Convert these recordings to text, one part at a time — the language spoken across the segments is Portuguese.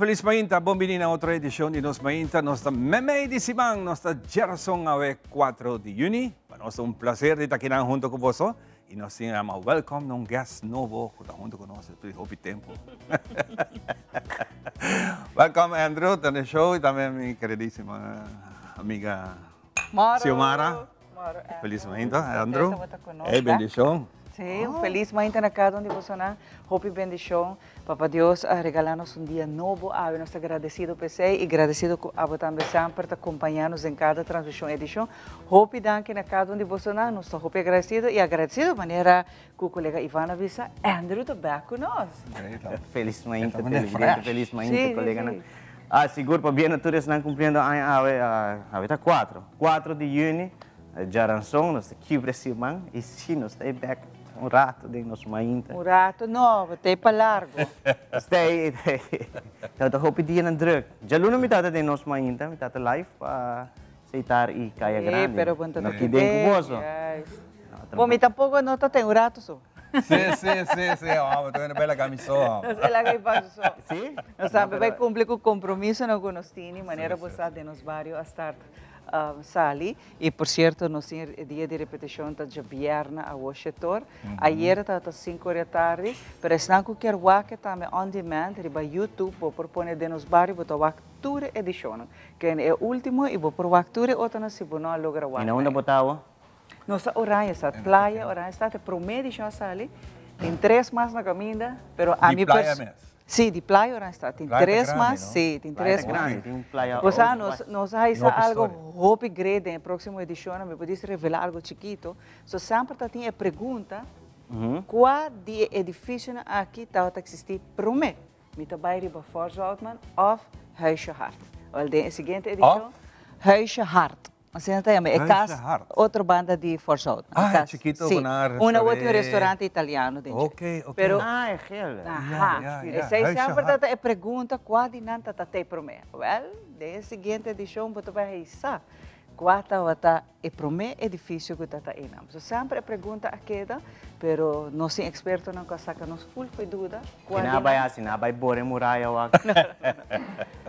feliz mainta, bombini na outra edição de Nos Mainta, nossa meme de Simang, nossa geração awe 4 de Juni. Para nós é um prazer de estar aqui junto com você. E nós temos welcome num guest novo que está junto conosco por tempo. Welcome Andrew, tá no show e também minha queridíssima amiga Xiomara. Feliz mainta, Andrew. Bendição. Sí, un feliz mañana acá donde vos sonás. Hope y bendición. Papá Dios a regalarnos un día nuevo. A nos agradecido PC y agradecido a vos también por acompañarnos en cada transmisión edición. Hope y danke acá donde vos sonás. Nos hope agradecido y agradecido de manera que el colega Ivana Visa, Andrew, está back con nosotros. Feliz mañana, feliz mañana, colega. Ah, seguro para bien todos están cumpliendo a 4 de junho. Jaranson, nós aqui Brasil, man, e sim, nós estamos back um rato de nosso mainta. Um rato novo, tem para largo. Então, hope dia na druk. Já luno me tata de nosso mainta, me tata live para aceitar e caia grande. Pero quando não que den cuboso. Bom, me tampouco não tem um rato só. Sim, vamos, tô indo bela camisola. Nós ela que faz só. Sim? Nós sabe vai cumprir com o compromisso no que nós temos, maneira você de nos vários a start. Sali, e por certo, nós temos dia de repetição de viernes a Washington. Ayer estava às 5 da tarde, mas se não quer que também on demand, riba YouTube, vou propor de nos vários, vou tomar toda edição, que é o último, e vou provar toda outra na se não logra o. E na onde botawa? Nossa Oranha está, Playa Oranha está, a primeira edição Sali, tem 3 mais na caminha, pero a mim sim, de Playa Orange está. Tem 3 mais, sim, tem 3 mais. Você nos faz algo hope grande na próxima edição, me pode revelar algo chiquito. So sempre tem a pergunta, qual de edifício aqui está a existir primeiro? Me trabalha riba Forza Outman of Huisje Hart. Ou a seguinte edição, Huisje Hart. Assim até é casa outra banda de Forza Outman. Ah, chiquito, uma outro restaurante italiano dentro. Ok. Pero, é real. Essa sempre é pergunta qual de nanta está primeiro. Well, de seguinte edição você vai pensar qual está o primeiro edifício que está aí. So sempre a pergunta aqui, pero não sou experto não saca nos full foi dúvida. Sinabay bore muraya wak.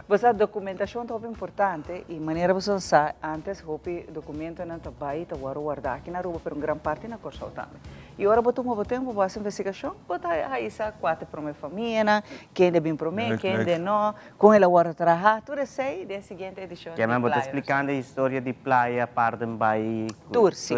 Você a documentação é importante e maneira você sabe antes hope documento não está bem tá guardar aqui na rua por grande parte na corso também. E agora botou uma tempo para investigação, botar aí essa 4 primeira família, quem é bem primeiro, quem é não, com ela agora trabalhar, tudo sei de seguinte edição. Que me botou explicando a história de praia Pardon Bay. Tour, sim,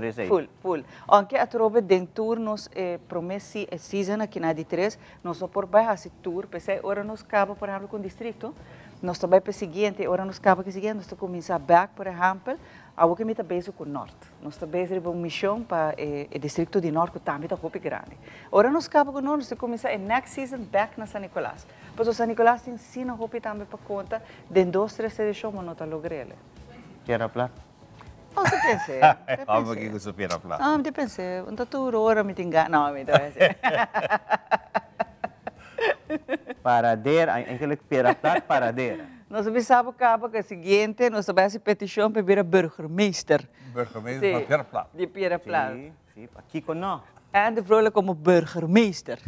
full. Aunque a trobe dentro tour nos promesse season aqui na D3, nós só por baixo esse tour, pensei, agora nos acaba por exemplo com o distrito. Nós também para o seguinte, agora nos acaba com o seguinte, nós começamos back, por exemplo, a que me está bem com o norte. Nós está bem com uma missão para o distrito de norte, que também está muito grande. Agora nos acaba com o norte, nós começamos a next season back na São Nicolás. Pois o São Nicolás tem ensina a roupa também para conta, de 2, 3 edições, mas não está logrando. Quer falar? Não, eu pensei. Vamos aqui com o Sofia falar. Não, eu pensei, não está tudo hora, me tinga. Não, me pensei. Paradeira, aquele paradeira. Nós pensávamos que o seguinte, nós tivemos petição para vir a burgemeester. Burgemeester de Pierre Plat. De Pierre Plat. Sim, aqui com nós. En de vrouwelijk como burgemeester.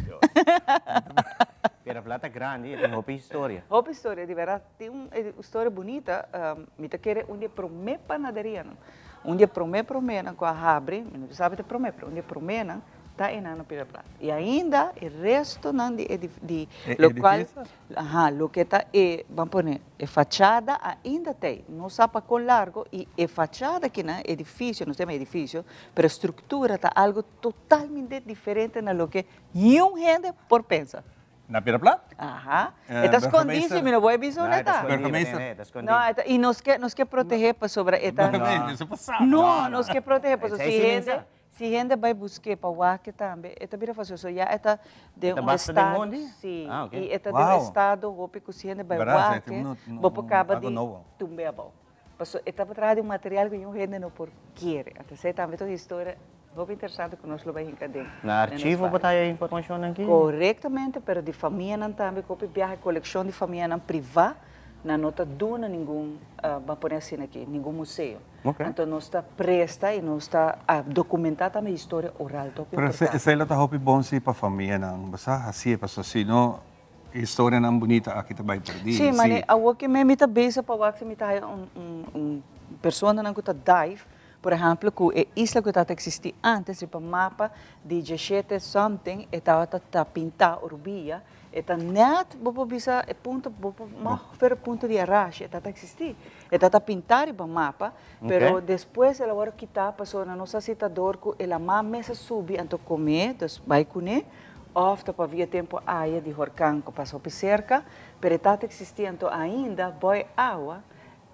Pierre Plat é grande, tem uma história. Uma história, de verdade. Tem uma história bonita. Me quer dia primeiro panaderia. Dia primeiro com a abre, não sabe de primeiro, dia primeiro está aí na Pierre Plat. E ainda o resto de local, lo que está vamos poner, a fachada ainda tem, não sabe com largo e a fachada aqui na edifício, não tem edifício, mas a estrutura está algo totalmente diferente na lo que nenhum gente por pensa. Na Pierre Plat? Aham. Está escondido, me não vou visualizar. Não, e nós quer proteger para sobre esta. Não, nós quer proteger para se gente vai buscar para o aqui também, é também fácil. So já está de um estado, sim, e está de um estado, o que se gente vai o aqui, vou para acaba de tumbar bom. Passo, está para trás de um material que nenhum gente não por quer. Até sei também toda a história. Muito interessante que nós vai encadear. Na arquivo botar a informação aqui? Corretamente, mas de família também, que viaja coleção de família privada, não nota duna nenhum, vamos pôr assim aqui, nenhum museu. Então nós está presta e nós está a documentar também a história oral. Mas se ela está bom se para a família não, basta assim para sino História ng bonita aqui também perdi. Sim, mas a que me mita base para o que me tá pessoa não que dive, por exemplo, que a isla que estava existir antes, para mapa de 17 something, estava pintar Urubia, eta net bobo bisa ponto bobo fer ponto de arrache estava existir, estava pintar para mapa, pero depois ela agora quitar passou na nossa citador que ela má mesa subi anto comer, dos vai cune, ofta para via tempo aia de horcan que passou por cerca, pero estava existir anto ainda boy água,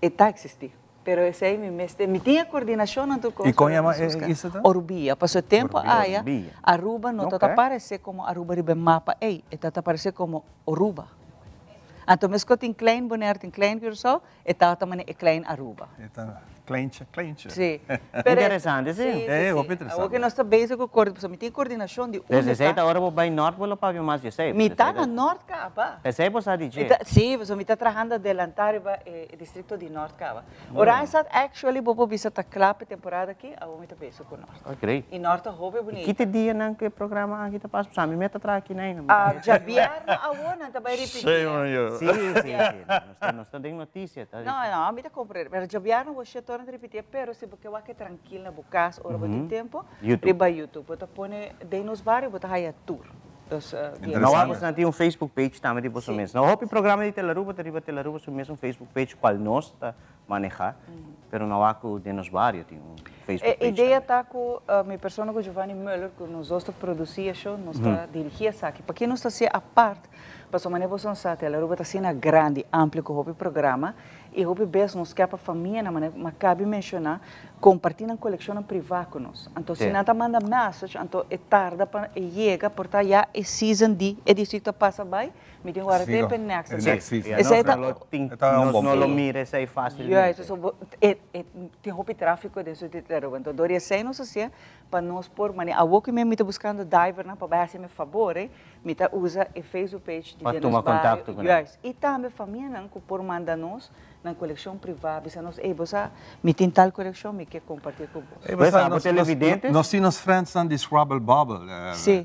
está existir. Pero esse aí me tinha coordenação na tua coisa. E como é isso? Orubia. Passou tempo aí, Aruba não está aparecer como Aruba ribe mapa, está aparecer como Oruba. Então, mas que tem klein bonaire, tem klein Curaçao, está também klein Aruba. Kleintje. Sim. Interessante, sim. Interessante. O que nós estamos bem com coordenação, me tem coordenação de Desde essa agora vou para o norte, vou para o mais de sei. Me está na norte cava. Essa é você diz. Sim, você me está trabalhando adelantar o distrito de norte cava. Ora, essa actually vou visitar a clape temporada aqui, a vou me está bem com o norte. Ok. E norte roupa bonito. Que dia não que programa aqui está passando? Sabe, me está atrás aqui nem. Já vieram a ona, está bem repetir. Sim. Nós estamos em notícia, tá? Não, me está comprando. Mas já vieram você torna a repetir, pero se porque eu acho tranquilo na bucas, ora de tempo, riba YouTube, você põe de nos vários, você vai a tour. Nós vamos ter Facebook page também de você mesmo. Não houve programa de Telaruba, Telaruba é mesmo Facebook page qual nós está manejar, pero não há que de nos vários tem Facebook page. A ideia está com minha pessoa, com Giovanni Müller, que nós outros produzia show, nós está dirigia isso aqui, porque nós está se a parte, para sua maneira você sabe, Telaruba está sendo grande, amplo com o programa. E o bebês nos quer para a família, mas cabe mencionar, compartilhar a coleção privada com nós. Então, se não manda mensagem, então é tarde para chegar, porque já é season de, é distrito passa bem, me tem agora tempo next. Esse não lo mira, esse é fácil. Tem roupa e tráfico dentro de Telaruba. Então, doria sei não sei para nós por maneira. A que me está buscando diver, para fazer meu favor, me está usa o Facebook page de para tomar contato com nós. E também a família não que por mandar nós na coleção privada, se nós, você me tem tal coleção, me quer compartilhar com você. Você televidentes? Nós temos friends na Scrabble Bubble. Sim.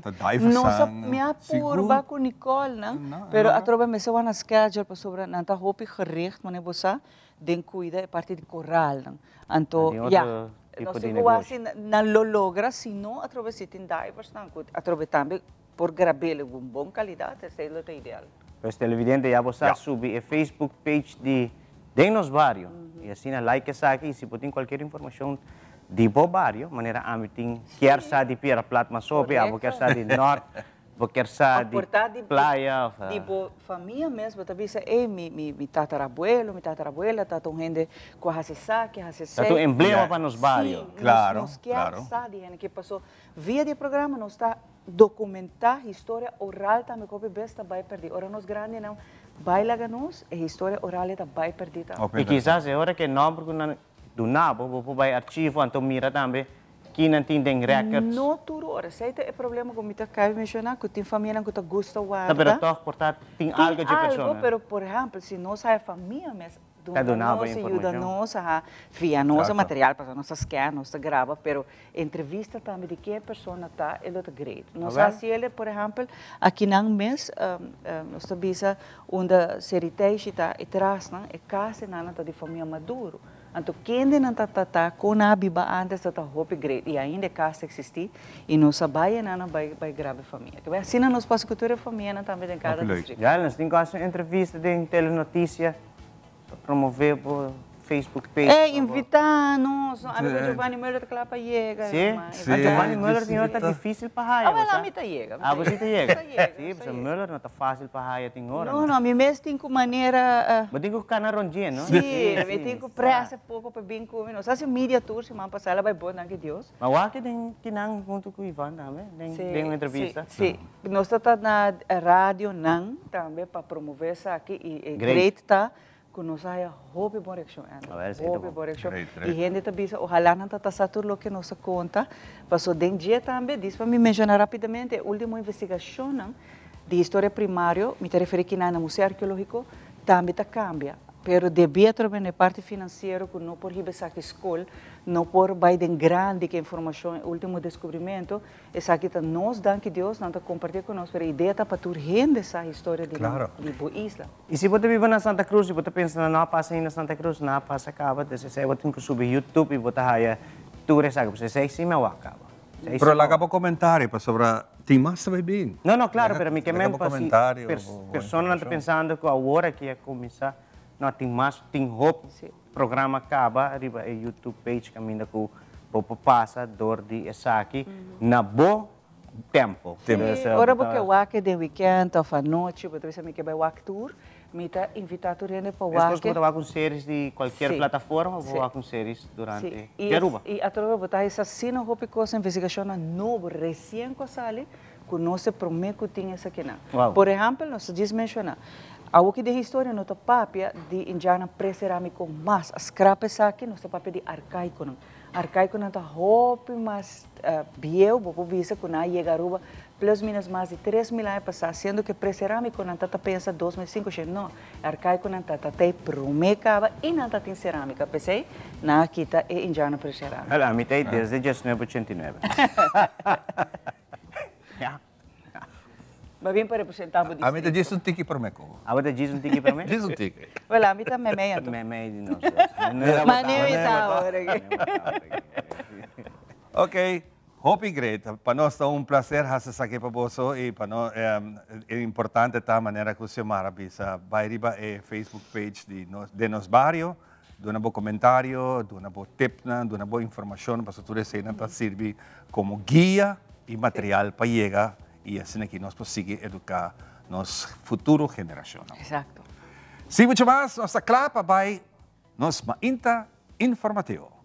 Nós me apurba com Nicole, não? Pero a troca me se vai na schedule para sobre não tá roupa gericht, mas você den cuida a parte de coral, não? Então, já. Nós se assim não lo logra, se não a troca se tem divers, não? A troca também por grabele com boa qualidade, esse é o ideal. Os televidentes já você subir a Facebook page de nos vários. E assim, like essa aqui, se tem qualquer informação de vários, maneira a mim quer saber de Pira Plata, mas soube, quer saber de norte, quer saber de praia. Tipo, família mesmo, talvez mi tatarabuelo, mi tatarabuela, tá tão gente com a cessa, que a cessa. Tá um emblema para nos vários. Claro, nos quer saber que passou via de programa, nós está documentar história oral também que o bebê está vai perder. Ora nós grande não vai lá ganhos, a história oral está vai perder. E quizás é hora que não porque do nabo, vou vai arquivo, então mira também que não tem records. Não tudo hora, esse é o problema que me está querendo mencionar, que tem família que gosta guarda. Mas toch, portanto, tem algo de pessoa. Pero por exemplo, se nós é família mesmo, nós ajuda nós a via nosso material para nós quer, nós grava, pero entrevista também de que a pessoa está, é outro great. Nós assim ele, por exemplo, aqui não mês, nós também onde seritage está e traz, não, é casa não está de família maduro. Então, quem não está com a biba antes está roupa great e ainda casa existir e nós vai não vai grave família. Assim não nos passa cultura família também tem cada distrito. Já nós temos entrevista de telenotícia promover por Facebook page. Invitar-nos, a Giovanni Müller está lá para chegar. Sim, a Giovanni Müller tem hora difícil para raia. Mas lá me está chega. Você está chega? Sim, porque Müller não está fácil para raia, tem hora. Não, a mim mesmo tem com maneira... Mas tem que ficar na rondinha, não? Sim, tem que pressa pouco para bem comer. Não sei media tour, se man passar, ela vai bom, não que Deus. Mas o aqui tem que não junto com o Ivan também, tem uma entrevista. Sim, nós estamos na rádio não também para promover isso aqui e great está. Que nós haya roupa boa reação, roupa boa reação. E gente também, ojalá não está saturado que nos conta, passou de dia também, diz para me mencionar rapidamente, a última investigação de história primária, me referi que no Museu Arqueológico, também está cambia. pero de beter en la parte financiera que no por ir a la escuela, no por Biden grande que información, último descubrimiento, es aquí que nos dan que Dios nos compartir con nosotros, pero idea para tu gente esa historia de la isla. E se você vive na Santa Cruz, e você pensa, não passa aí na Santa Cruz, não passa acaba, você tem que subir YouTube e você vai tu sabe, você sei sim, mas acaba. Pero la acabo comentário para sobre tem mais também bem. Não, claro, pero me queimei para pessoas não estão pensando que agora que ia começar, não tem mais, tem hope, programa acaba, arriba é YouTube page caminho que o passa dor de essa aqui na bom tempo. Ora porque o aqui de weekend ou à noite, você me quer vai tour, me tá invitado a render para o aqui. Você vai com séries de qualquer plataforma, ou vai com séries durante Aruba. E a troca botar essa cena hope coisa investigação novo recém que sale, que não se promete que tinha essa aqui não. Por exemplo, nós diz mencionar algo que de história no papia de indiana pré-cerâmico mas as crapas aqui no papia de arcaico não. Arcaico não tá hope mas biel vou visa que na chega Aruba plus minus mais de 3.000 anos passar sendo que pré-cerâmico não tá pensa 2005 não arcaico não tá promecava e não tá tem cerâmica pensei na aqui tá é indiana pré-cerâmico. Olha, me tem desde 1989. Mas bem para representar o distrito. A mim te diz tiki para mim. A você diz tiki para mim? Diz tiki. Olha, a mim tá meia. Meia de nós. Mas nem está Ok, hope great. Para nós é prazer receber aqui para você e para nós é importante da maneira que você marabisa. Vai riba é Facebook page de nos barrio, de um bom comentário, de um bom tip, de uma boa informação para você receber servir como guia e material para chegar e assim aqui nós podemos educar nossa futura geração. Exato. Sem muito mais, nossa clapa vai nos mainta informativo.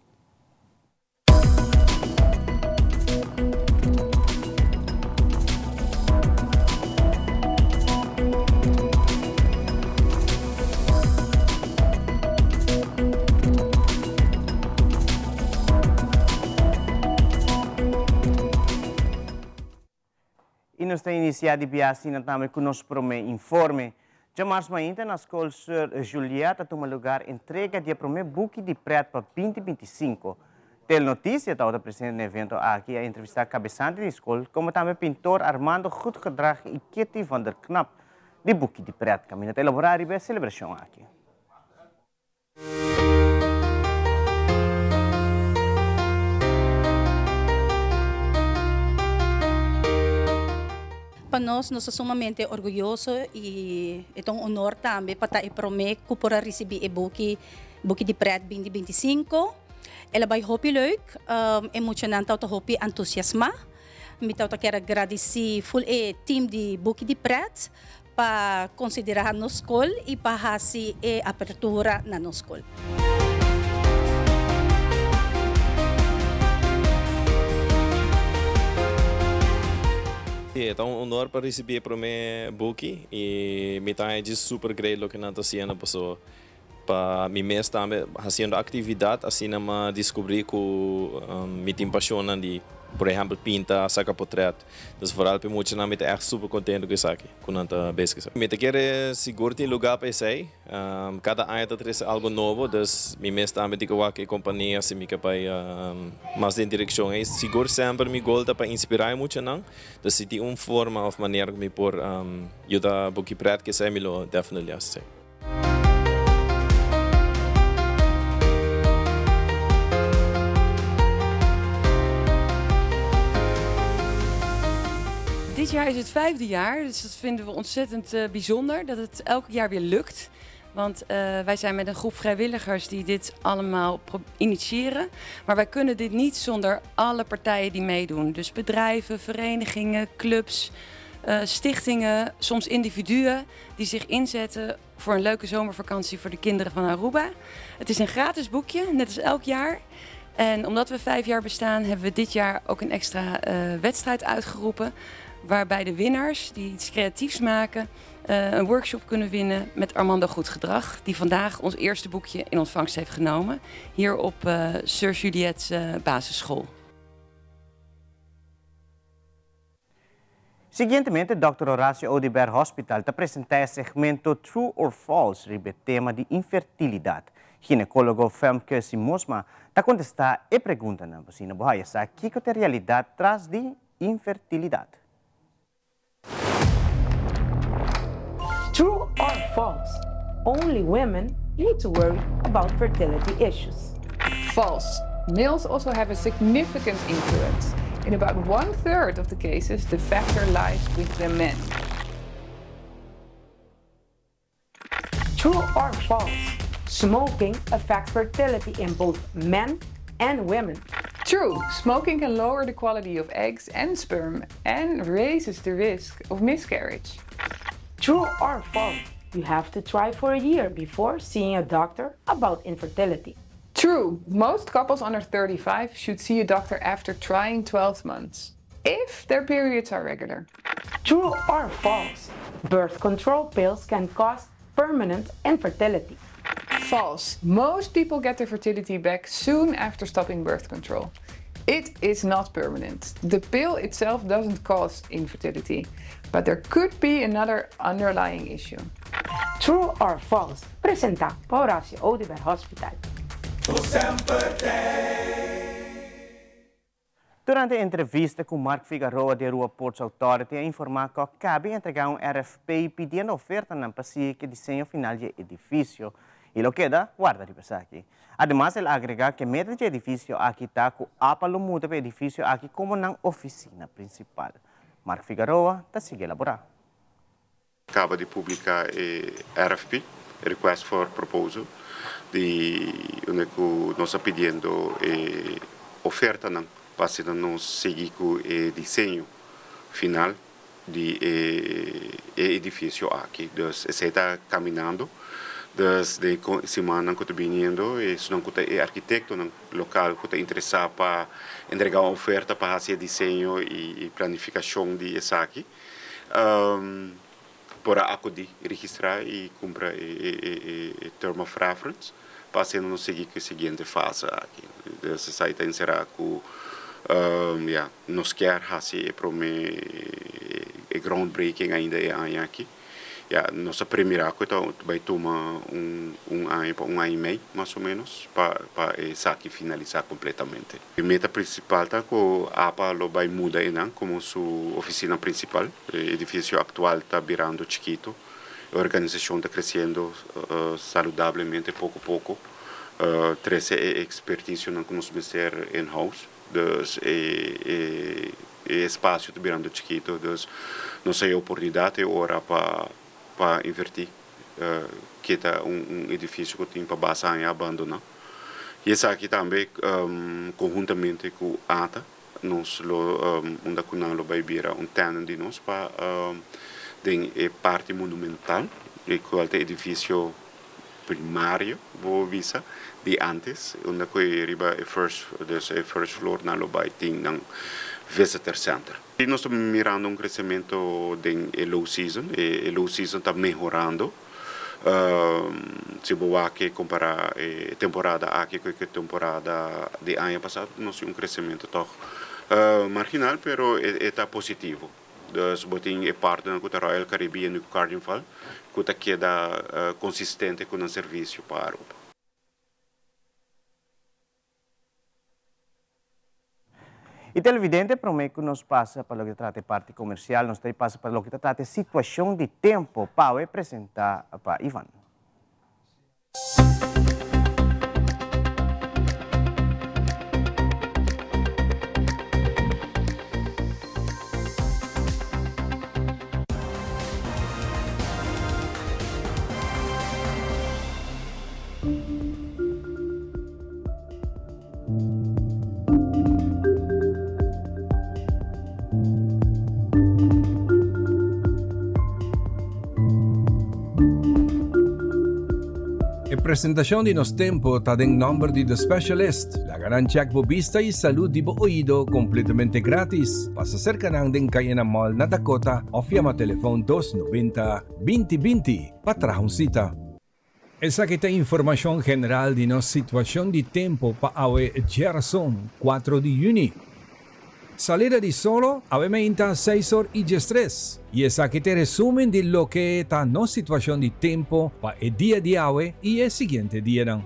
E nós temos iniciado a viagem também com o nosso primeiro informe. Já mais ainda, na escola Sir Julieta toma lugar entrega de primeiro buque de preto para 2025. Tel notícia, está presente no evento aqui a entrevistar a cabeçante da escola, como também pintor Armando Goedgedrag e Kitty van der Knap, de buque de preto, caminho a elaborar a celebração aqui. Para nós somos sumamente orgulhosos e é um honor também para estar prometo para receber o buque de preto 2025. Ela vai hopi leuk, emocionante, auto hopi entusiasma. Então eu quero agradecer full o time de buque de preto para considerar nossa escola e para fazer a abertura na nossa escola. É um honor para receber o meu buque e me está super great lo que nós estamos fazendo pessoa para mim mesmo também fazendo atividade assim não descobrir que me tem paixão de por exemplo pintar sacar portreto então vooral para muito não me está super contente com isso aqui com nós bezig me te quer seguro tem lugar para isso cada ano traz algo novo então mim mesmo também digo que companhia se me capaz mais em direção é seguro sempre me gosta para inspirar muito não então se tem forma ou maneira que me por ajudar buque preto que sei me lo definitely assim. Dit jaar is het 5e jaar, dus dat vinden we ontzettend bijzonder dat het elk jaar weer lukt. Want wij zijn met een groep vrijwilligers die dit allemaal initiëren. Maar wij kunnen dit niet zonder alle partijen die meedoen. Dus bedrijven, verenigingen, clubs, stichtingen, soms individuen die zich inzetten voor een leuke zomervakantie voor de kinderen van Aruba. Het is een gratis boekje, net als elk jaar. En omdat we 5 jaar bestaan hebben we dit jaar ook een extra wedstrijd uitgeroepen. Waarbij de winnaars die iets creatiefs maken een workshop kunnen winnen met Armando Goedgedrag. Die vandaag ons eerste boekje in ontvangst heeft genomen. Hier op Sir Juliet's basisschool. Seguintemente, Dr. Horacio Odiber Hospital te apresenta o segmento True or False sobre o tema de infertilidade. Ginecólogo Femke Simosma te contesta e pergunta na você na boa essa que é a realidade traz de infertilidade. True or false? Only women need to worry about fertility issues. False. Males also have a significant influence. In about 1/3 of the cases, the factor lies with the men. True or false? Smoking affects fertility in both men and women. True. Smoking can lower the quality of eggs and sperm and raises the risk of miscarriage. True or false? You have to try for a year before seeing a doctor about infertility. True. Most couples under 35 should see a doctor after trying 12 months, if their periods are regular. True or false? Birth control pills can cause permanent infertility. False. Most people get their fertility back soon after stopping birth control. It is not permanent. The pill itself doesn't cause infertility, but there could be another underlying issue. True or false? Presenta por Horacio Odiber Hospital. Durante a entrevista com Mark Figueroa de Rua Ports Authority, informar que cabe entregar um RFP pedindo oferta na parceria que desenho final de edifício. E lo queda, guarda de pensar aqui. Además, ele agrega que meta de edifício aqui está com apalo muda para edifício aqui como na oficina principal. Mark Figueroa está seguindo elaborar. Acaba de publicar RFP, Request for Proposal, de onde nós estamos pedindo oferta para nós seguir com o desenho final de edifício aqui. Então, você está caminhando, desde a semana que está vindo, e se não é arquiteto no local que está interessado para entregar uma oferta para fazer desenho e planificação de essa aqui. Para acudir, registrar e cumprir o termo of reference, passando no seguinte fase aqui. Esse site será que nos quer fazer para o groundbreaking ainda é aqui. Nossa primeira coisa vai tomar um ano e meio, mais ou menos, para essa aqui finalizar completamente. A meta principal é que a APA vai mudar como sua oficina principal. O edifício atual está virando chiquito. A organização está crescendo saludavelmente, pouco a pouco. Traz expertise que nós vamos in-house. O espaço está virando chiquito. Não sei a oportunidade agora para invertir, que é edifício que tem para base em abandonar. E essa aqui também, conjuntamente com a ATA, nós vai virar tenant de nós para a parte monumental, que é o edifício primário, vou visa, de antes, onde arriba o first floor, não vai ter um visitor center. E nós estamos mirando crescimento de low season, e low season está melhorando. Se você aqui comparar a temporada aqui com a temporada de ano passado, nós temos crescimento marginal, mas está positivo. Então, você parte da Royal Caribbean e Carnival, que queda consistente com o serviço para a Europa. E televidente, prometo que nos passa para o que trata de parte comercial, nos passa para o que trata de situação de tempo para apresentar para Ivan. Presentación de nos tempo está en nombre de The Specialist. La gran check vista y salud de oído completamente gratis. Pasa cerca ng den kaya na mall na Dakota o llama teléfono 290-2020 para un cita. Esa que está información general de nos situación de tempo pa awe Gerson 4 de Juni. Salida di solo, avementa 6 horas y 3. Y esa que te resumen de lo que está no situación de tiempo para el día de hoy y el siguiente día.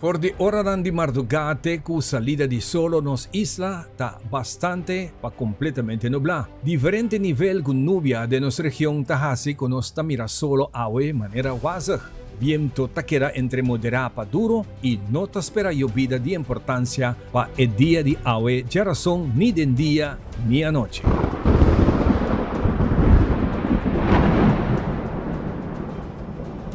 Por de hora de madrugada, con salida de solo nos isla está bastante pa completamente nublada. Diferente nivel con nubia de nuestra región Tahasi con nos mira solo agua manera wazag. Viento taquera entre moderado para duro y no te espera llovida de importancia para el día de hoy, ya razón ni de día ni a noche.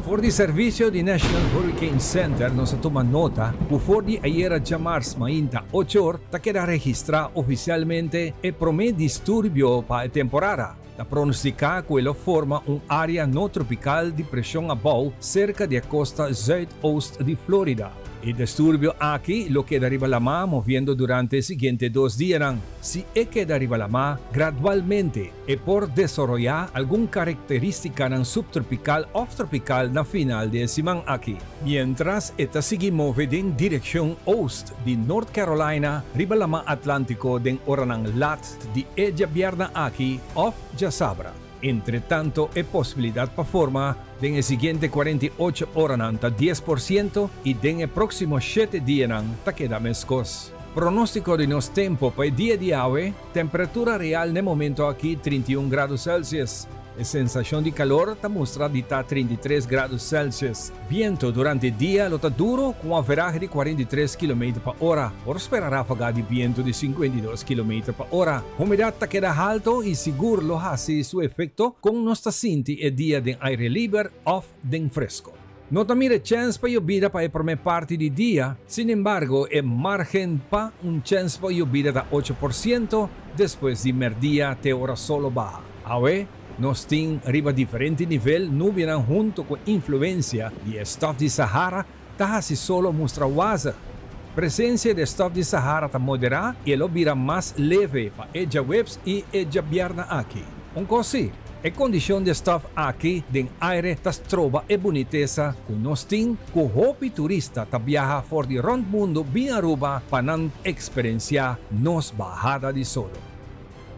Por el servicio de National Hurricane Center nos toma nota que por de ayer a marzo mainta 8 horas taquera registrar oficialmente el primer disturbio para la temporada. La pronostica que él forma un área no tropical de presión a bajo cerca de la costa sudoeste de Florida. El disturbio aquí lo queda arriba la mar moviendo durante los siguientes 2 días. Si queda arriba la mar gradualmente y por desarrollar alguna característica subtropical o tropical na final de semana aquí. Mientras esta sigue moviendo en dirección oeste de North Carolina, arriba la mar Atlántico den oranan lat de ella vierna aquí of ya sabra. Entre tanto, hay posibilidad para forma en el siguiente 48 horas 10% y en el próximo 7 días queda mescos. Pronóstico de nos tiempo para el día de hoy, temperatura real en el momento aquí 31 grados Celsius. La sensación de calor está mostrada de 33 grados Celsius. Viento durante el día lo está duro con un averaje de 43 km por hora. Por esperar ráfaga de viento de 52 km por hora. Humedad está queda alto y seguro lo hace su efecto con nuestra cinti el día de aire libre o de fresco. No también chance para lluvia para la primera parte del día, sin embargo, el margen para un chance para lluvia de 8% después de mediodía de hora solo baja. Ahora, nos tienen arriba diferente nivel, nubia junto con influencia de estado de Sahara, casi solo muestra waza. Presencia de estado de Sahara está moderada y el obira más leve para ella webs y ella vierna aquí. Un così, la condición de estado aquí del aire está trova e boniteza con nos tienen con hopi turista ta viaja for di rond mundo bien aruba para experienciar nos bajada de solo.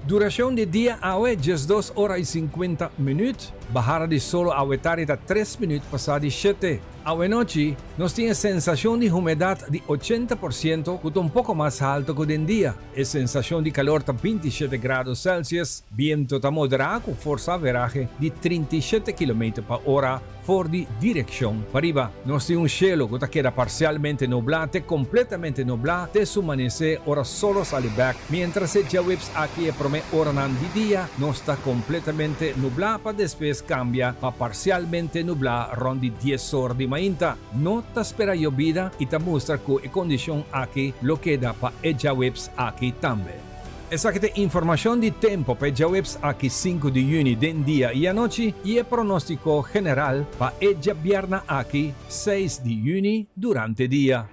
Duración de día hoy es 2 horas y 50 minutos. Bajada de solo aguetar de 3 minutos pasada de 7. Hoy noche nos tiene sensación de humedad de 80%, que un poco más alto que el día. Es sensación de calor de 27 grados Celsius. Viento está moderado con fuerza averaje de 37 km por hora. For di dirección para arriba. Nos tiene un cielo que queda parcialmente nublado, completamente nublado, de su amanecer, ahora solo sale back, mientras el webs aquí promete hora de día, no está completamente nublado, para después cambia para parcialmente nublado, ronde 10 horas de mainta. No te espera llovida y te muestra que la condición aquí lo queda para el webs aquí también. Esa que te información de tiempo para el webs aquí 5 de junio del día y anoche y el pronóstico general para el viernes aquí 6 de junio durante el día.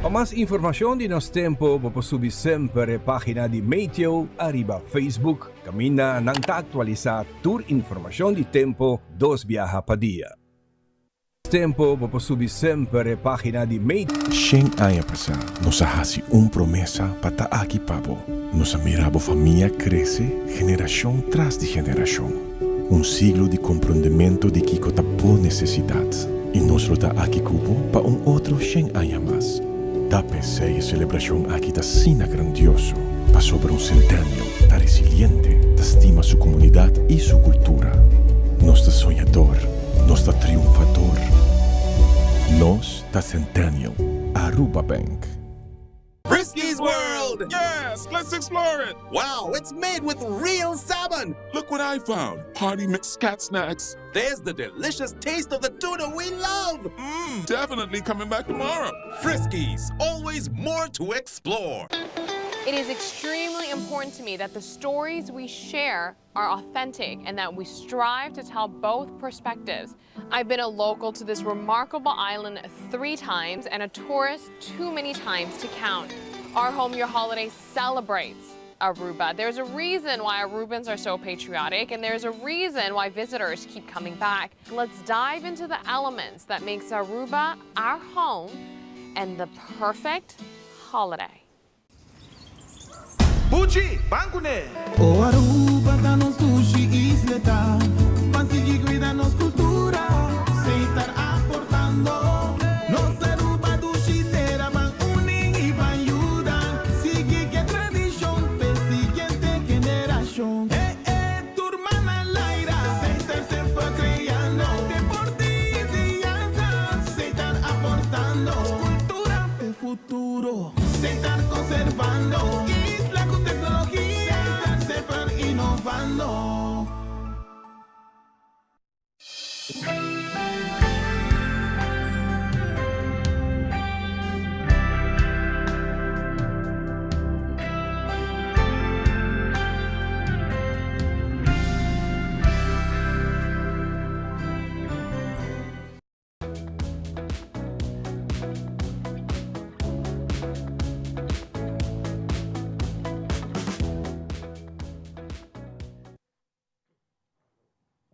Para más información de nos tiempo, puedes subir siempre la página de Meteo arriba Facebook. Camina nang actualizar tour información de tiempo 2 viaja pa día. Tempo, puedes subir siempre la página de Meteo. Shen años pasado, nos hace una promesa para aquí pavo. Nos miraba familia crece generación tras de generación. Un siglo de comprendimiento de que está por necesidad. Y nos lo da aquí cubo para un otro 100 años más. Da pensei a celebración aquí está sina grandioso, pa sobre un centenio, está resiliente, ta estima su comunidad y su cultura. Nos ta soñador, nos ta triunfador. Nos ta centennial, Aruba Bank. Frisky's World! Yes, let's explore it! Wow, it's made with real salmon! Look what I found! Hearty mixed cat snacks. There's the delicious taste of the tuna we love! Definitely coming back tomorrow. Frisky's, always more to explore. It is extremely important to me that the stories we share are authentic and that we strive to tell both perspectives. I've been a local to this remarkable island 3 times and a tourist too many times to count. Our Home Your Holiday celebrates Aruba. There's a reason why Arubans are so patriotic, and there's a reason why visitors keep coming back. Let's dive into the elements that makes Aruba our home and the perfect holiday. Pucci, bancune! O Aruba da nos sushi isleta, pansigi guida nos cultura, se estar aportando, nos Aruba dushi tera van unen y van ayudan, sigue que tradición, pe siguiente generación. Tu hermana Laira, se fue creando, deporte y enseñanza, se están aportando, cultura de futuro, se están conservando. Innovando.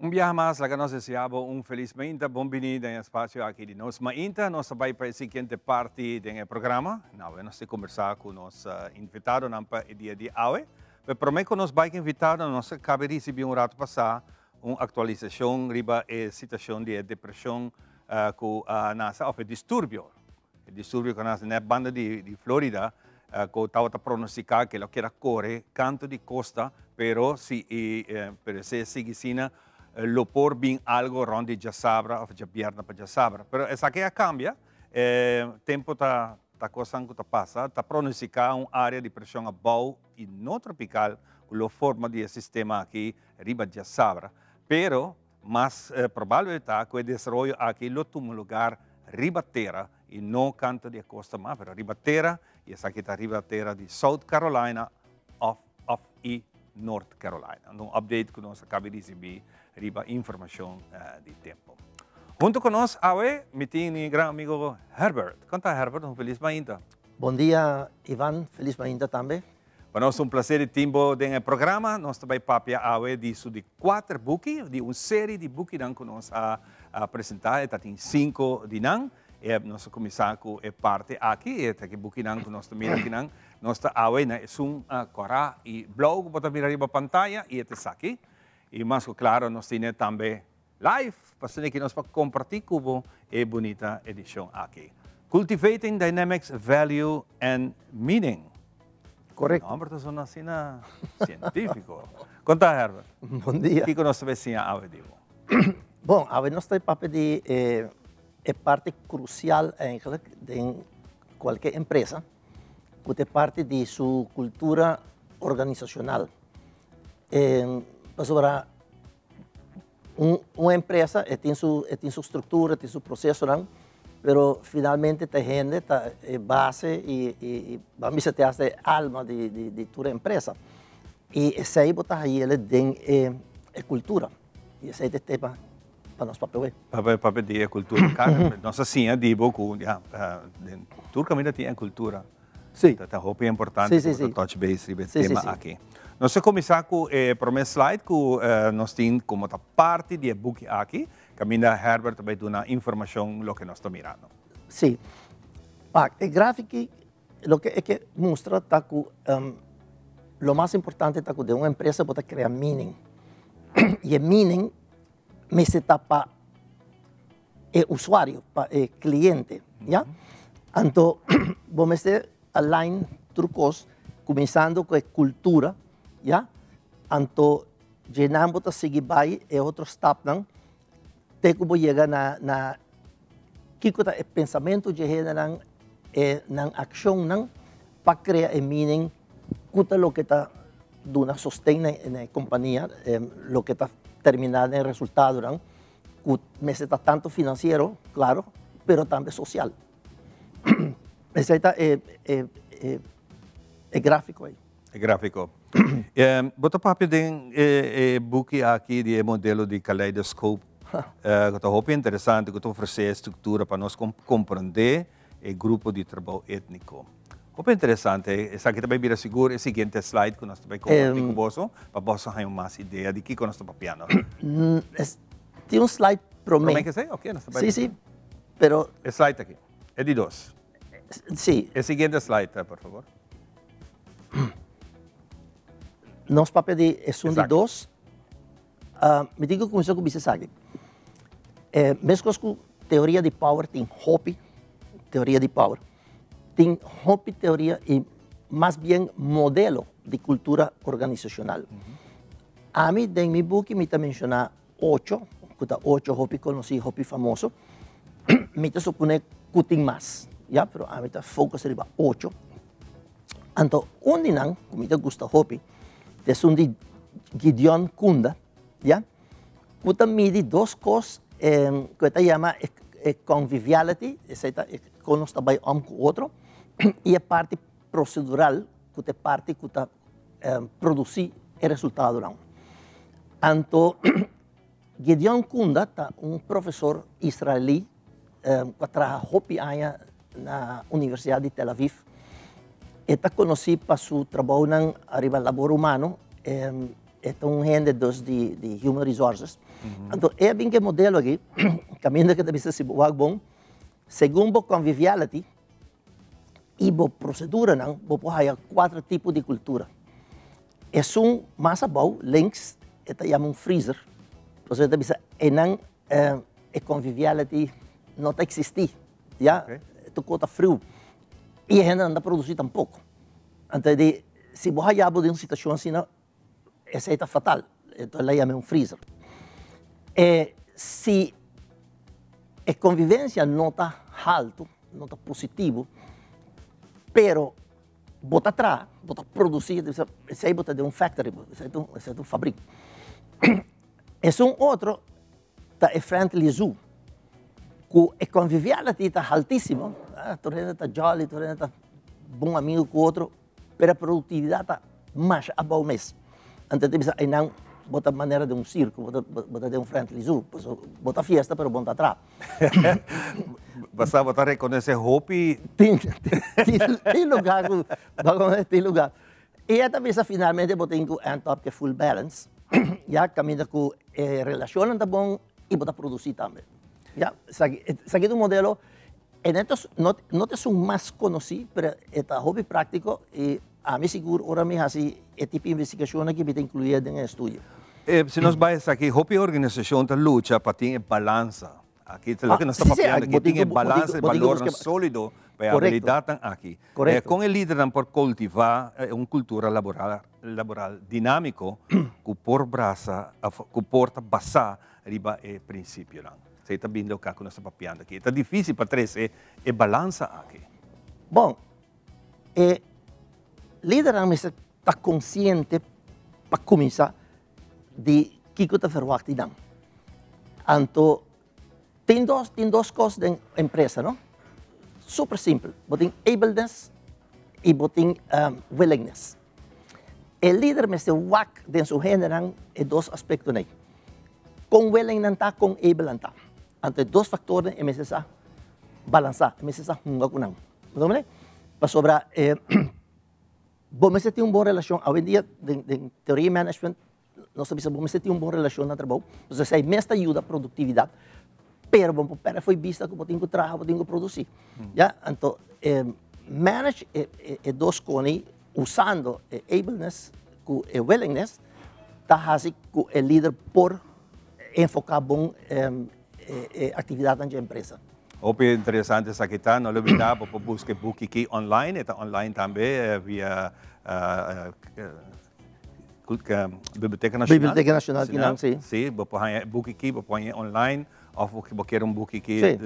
Un viaje más, la que nos deseamos un feliz mainta, bienvenido en el espacio aquí de Nos Mainta. Nos vai para la siguiente parte del programa. Nós conversar con los invitados para el día de hoy. Pero prometo que nos vai invitar, nos cabe recibir un rato pasar una actualización riba la situación de depresión que nasa, o disturbio. El disturbio que nasa en la banda de Florida, que estaba pronosticado que lo que era corre, canto de costa, pero si se sigue sin lo por bien algo ronde de sabra o de viernes para sabra. Pero essa que cambia, tempo tá coisa que passa, tá pronosticado uma área de pressão abaixo e não tropical, com a forma de sistema aqui riba de sabra. Pero mais provável está que o desenvolvimento aqui lo toma lugar riba terra e não canto de costa mais, pero riba terra e essa aqui tá riba terra de South Carolina e North Carolina. Um update que nós acabamos de receber riba informação de tempo. Junto conosco, hoje, me tem meu grande amigo Herbert. Conta, Herbert, feliz mainta. Bom dia, Ivan. Feliz mainta também. Para nós é um prazer de tempo no programa. Nós também papia hoje de 4 buques, de uma série de buques que nós apresentar. Tem 5 de nós. Nós começamos com a parte aqui, que buque que nós miramos aqui. Nós hoje é um corá e blog, para mirar a pantalla, e este aqui. E mais claro, nós temos também live, para que nós podemos compartilhar com a bonita edição aqui. Cultivating Dynamics, Value and Meaning. Correto. Não, mas é assim científico. Conta, Herbert. Bom dia. O que nós sabemos hoje? Bom, hoje nós temos papel de parte crucial eigenlijk de qualquer empresa, que é parte de sua cultura organizacional. Para uma empresa tem sua estrutura, tem seu processo, não? Pero finalmente tem gente, tem base e vamos dizer, tem a alma de toda empresa. E esse aí botar aí ele tem cultura. E esse aí é tema para nós papel. Papel de cultura, nossa sim, digo que Turca ainda tem cultura. Sim. Tá roupa é importante para touch base e tema aqui. Nós vamos começar com o primeiro slide que nós temos como parte do book aqui. Caminha Herbert vai dar informação do que nós estamos mirando. Sim. O gráfico o que mostra tá que o mais importante tá que de uma empresa pode criar meaning. E o meaning me se para o usuário, para o cliente, já? Então, vamos ter align trucos começando com a cultura, já? Então, llenamos a seguir vai e outro step não, tem como chegar na que é pensamento de gente na ação não, para criar o meaning, que é o que está dando sustento na companhia, o que está terminado em resultado não, que necessita tanto financeiro, claro, pero também social. Esse é gráfico aí. É gráfico. Bota papo de book aqui de modelo de kaleidoscope. Que é muito interessante, que oferece estrutura para nós compreender o grupo de trabalho étnico. Opo interessante, essa aqui também vira seguro, o seguinte slide que nós também compartilhamos com você, para você ter mais ideia de que nós estamos piano. Tem um slide para mim. Que sei? Ok, nós estamos. Sim, sim, pero... O slide aqui, é de 2. Sim. O seguinte slide, por favor. Nosso papel é de 2. Me digo que começou com o Bisesagi. Mesmo com teoria de power, tem Hopi, teoria de power. Tem Hopi teoria e mais bem modelo de cultura organizacional. A mim, em meu book, me menciona 8, que 8 Hopi conheci, Hopi famoso. Me supone que tem mais, já, pero a mim foco seria 8. Então, onde não, como me gusta Hopi, é um de Gideon Kunda, já, que mide 2 coisas que se chama conviviality, que nós trabalhamos um com o outro, e a parte procedural, que é parte que produzir o resultado. Então, Gideon Kunda é professor israelí que trabalha Hopi anos na Universidade de Tel Aviv. Ele conhecido para seu trabalho na área labor humano, é gente de Human Resources. Então, é bem que modelo aqui, caminho que deve ser bom, segundo conviviality, e a procedura, vou ter 4 tipos de cultura. É mais abaixo, links, chama freezer. Você deve ser, a conviviality não existe. Já? Tu conta frio. E a gente não anda produzir tampouco. Então, se você já de uma situação assim, essa é fatal. Então, ela chama freezer. Se a convivência não está alta, não está positivo, pero bota atrás, bota produzir, você bota de factory, você é fábrica. É outro, é friendly zoo, que a convivialidade está altíssima, tu está jolly, tu está bom amigo com o outro, pero a produtividade está mais abaixo mesmo. Então, aí não bota maneira de circo, bota de friendly zoo, bota festa, pero bota atrás. Basta botar reconhecer Hopi. Tem lugar, tem lugar. E esta vez, finalmente, botei com o top que é full balance. Já caminha com relação tá bom e bota produzir também. Já, aqui é um modelo, não é mais conhecido, mas é hobby prático e a mim seguro, ora me assim, é tipo de investigação que me tem incluído no estúdio. Se nós vamos aqui, Hopi organização está luta para ter balança. Aqui é o que nós estamos falando, que tem balança, valor sólido para a habilidade aqui. Com o líder por cultivar uma cultura laboral dinâmico, que por braça, que porta basar riba é princípio. Você está vendo o que nós estamos falando aqui. É difícil para trazer a balança aqui. Bom, o líder está consciente para começar de que está verwacht. Então, tem duas coisas da empresa, não? Super simples. Tem ableness e tem willingness. O líder me se wak den seu gênero é 2 aspectos aí. Com willing não está, com able não está. Então, 2 fatores é necessário balançar, é necessário hungar com não. Não é? Para sobrar, bom, mas tem uma boa relação. Hoje em dia, em teoria de management, nós sabemos que tem uma boa relação no trabalho. Você sai mais ajuda a produtividade. Pero bom, para foi vista que eu tenho que trabalhar, eu tenho que produzir. Já, então, manage 2 coisas usando ableness e willingness, está assim que o líder por enfocar bom atividade na empresa. Opi interessante essa aqui, não olvidar para buscar book aqui online, está online também via Biblioteca Nacional. Biblioteca Nacional, que não, sim. Sim, você book aqui, você online. Ou que quer book que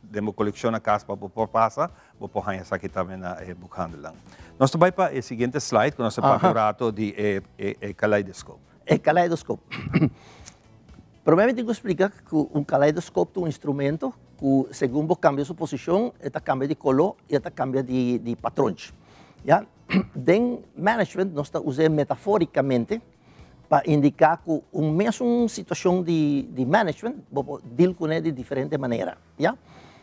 demo coleciona casa para por passa, vou pôr essa aqui também na buscando lá. Nós também para o seguinte slide, que nós papurato de caleidoscópio. É caleidoscópio. Provavelmente eu explicar que caleidoscópio é um instrumento que, segundo cambia sua posição, ele cambia de color e ele cambia de patrões. Já, em management nós usamos metaforicamente para indicar que mesma situação de management pode deal com de diferente maneira. Já?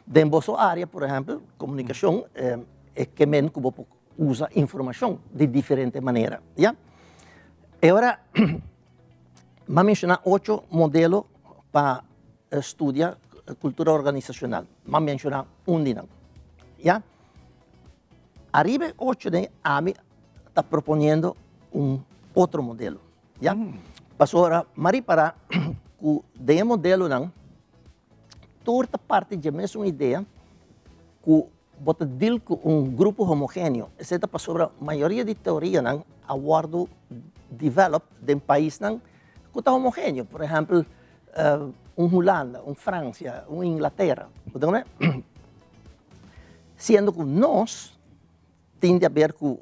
Dentro da sua área, por exemplo, comunicação, é que men que usa información de diferente manera, ¿ya? Y ahora, voy a mencionar 8 modelos para estudiar cultura organizacional. Voy a mencionar un de ellos, ¿ya? Arriba 8 de AMI está proponiendo un otro modelo, ¿ya? Pasó ahora, Mari para de modelo, toda parte de a mesma ideia que bota deal com grupo homogêneo. Essa é sobre a maioria de teoria não aguardo develop de país não que está homogêneo. Por exemplo, Holanda, França, Inglaterra. Sendo que nós tende a ver com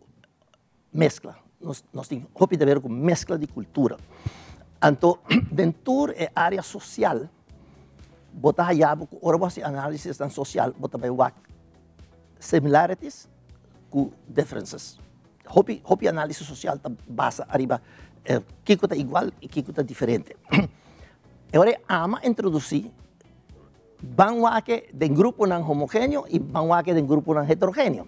mescla. Nós temos de ver com mescla de cultura. Então, dentro da área social, bota hayabo ku ora si analysis dan social bota by wak similarities ku differences. Hopi analysis social ta basa arriba kiko ta igual e kiko ta diferente. Agora ama introduzir banwake den grupo nan homogêneo e banwake den grupo nan heterogêneo.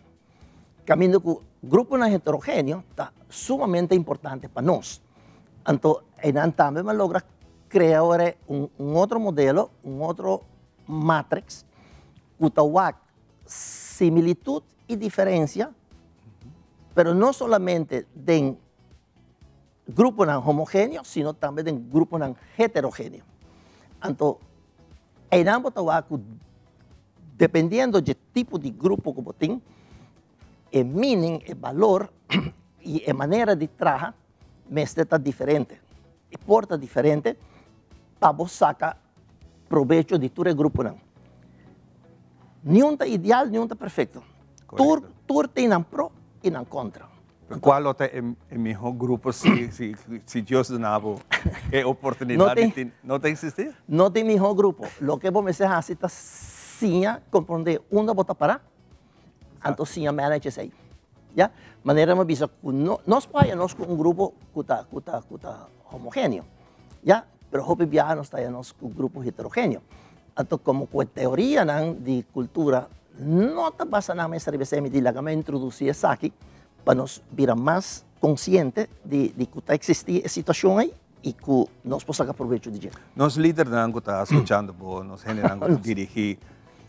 Caminho ku grupo nan heterogêneo ta sumamente importante para nós. Então, enan também me logra crear un otro modelo, un otro matrix, que tiene similitud y diferencia, pero no solamente de grupos homogéneos, sino también de grupos heterogéneos. Entonces, en ambos dependiendo del tipo de grupo que tiene, el meaning, el valor y la manera de trabajar, me está diferente. Y porta diferente, para você sacar proveito de todo o grupo. Nenhum está ideal, nenhum está perfeito. Tudo tem um pro e um contra. Qual é o melhor grupo se Deus donava a oportunidade? Não tem existir? Não tem melhor grupo. O que vamos fazer é que sim, compreender onde bota parar, então sim, manage aí. Já? Maneira uma visa que nós podemos com grupo que está homogêneo. Já? Pero hopi viajan está en un grupo heterogéneo. Entonces, como teoría de cultura, no te pasa nada más de la que me introducí aquí, para nos ver más conscientes de que está existiendo esa situación ahí y que nos podemos sacar provecho de ella. Nos líderes que están escuchando, nos generan dirigir,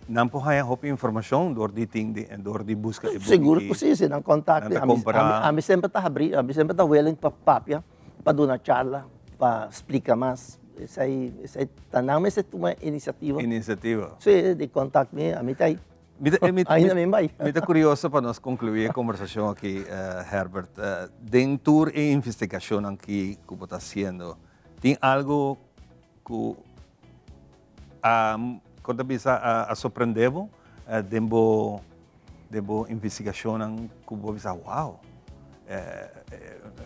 não podem hopi informação do de busca e seguro que sim, se não contacte. A mim sempre está abrindo, a mim sempre está willing para papia, para dar uma charla, para explicar mais. Essa aí não é uma iniciativa. Iniciativa. Sim, de contactar a mim está aí. Ainda me vai. Me está curioso para nós concluir a conversação aqui, Herbert. Dentro da investigação que você está fazendo, tem algo que quando bisa a surpreendeu dentro investigação que você bisa wow,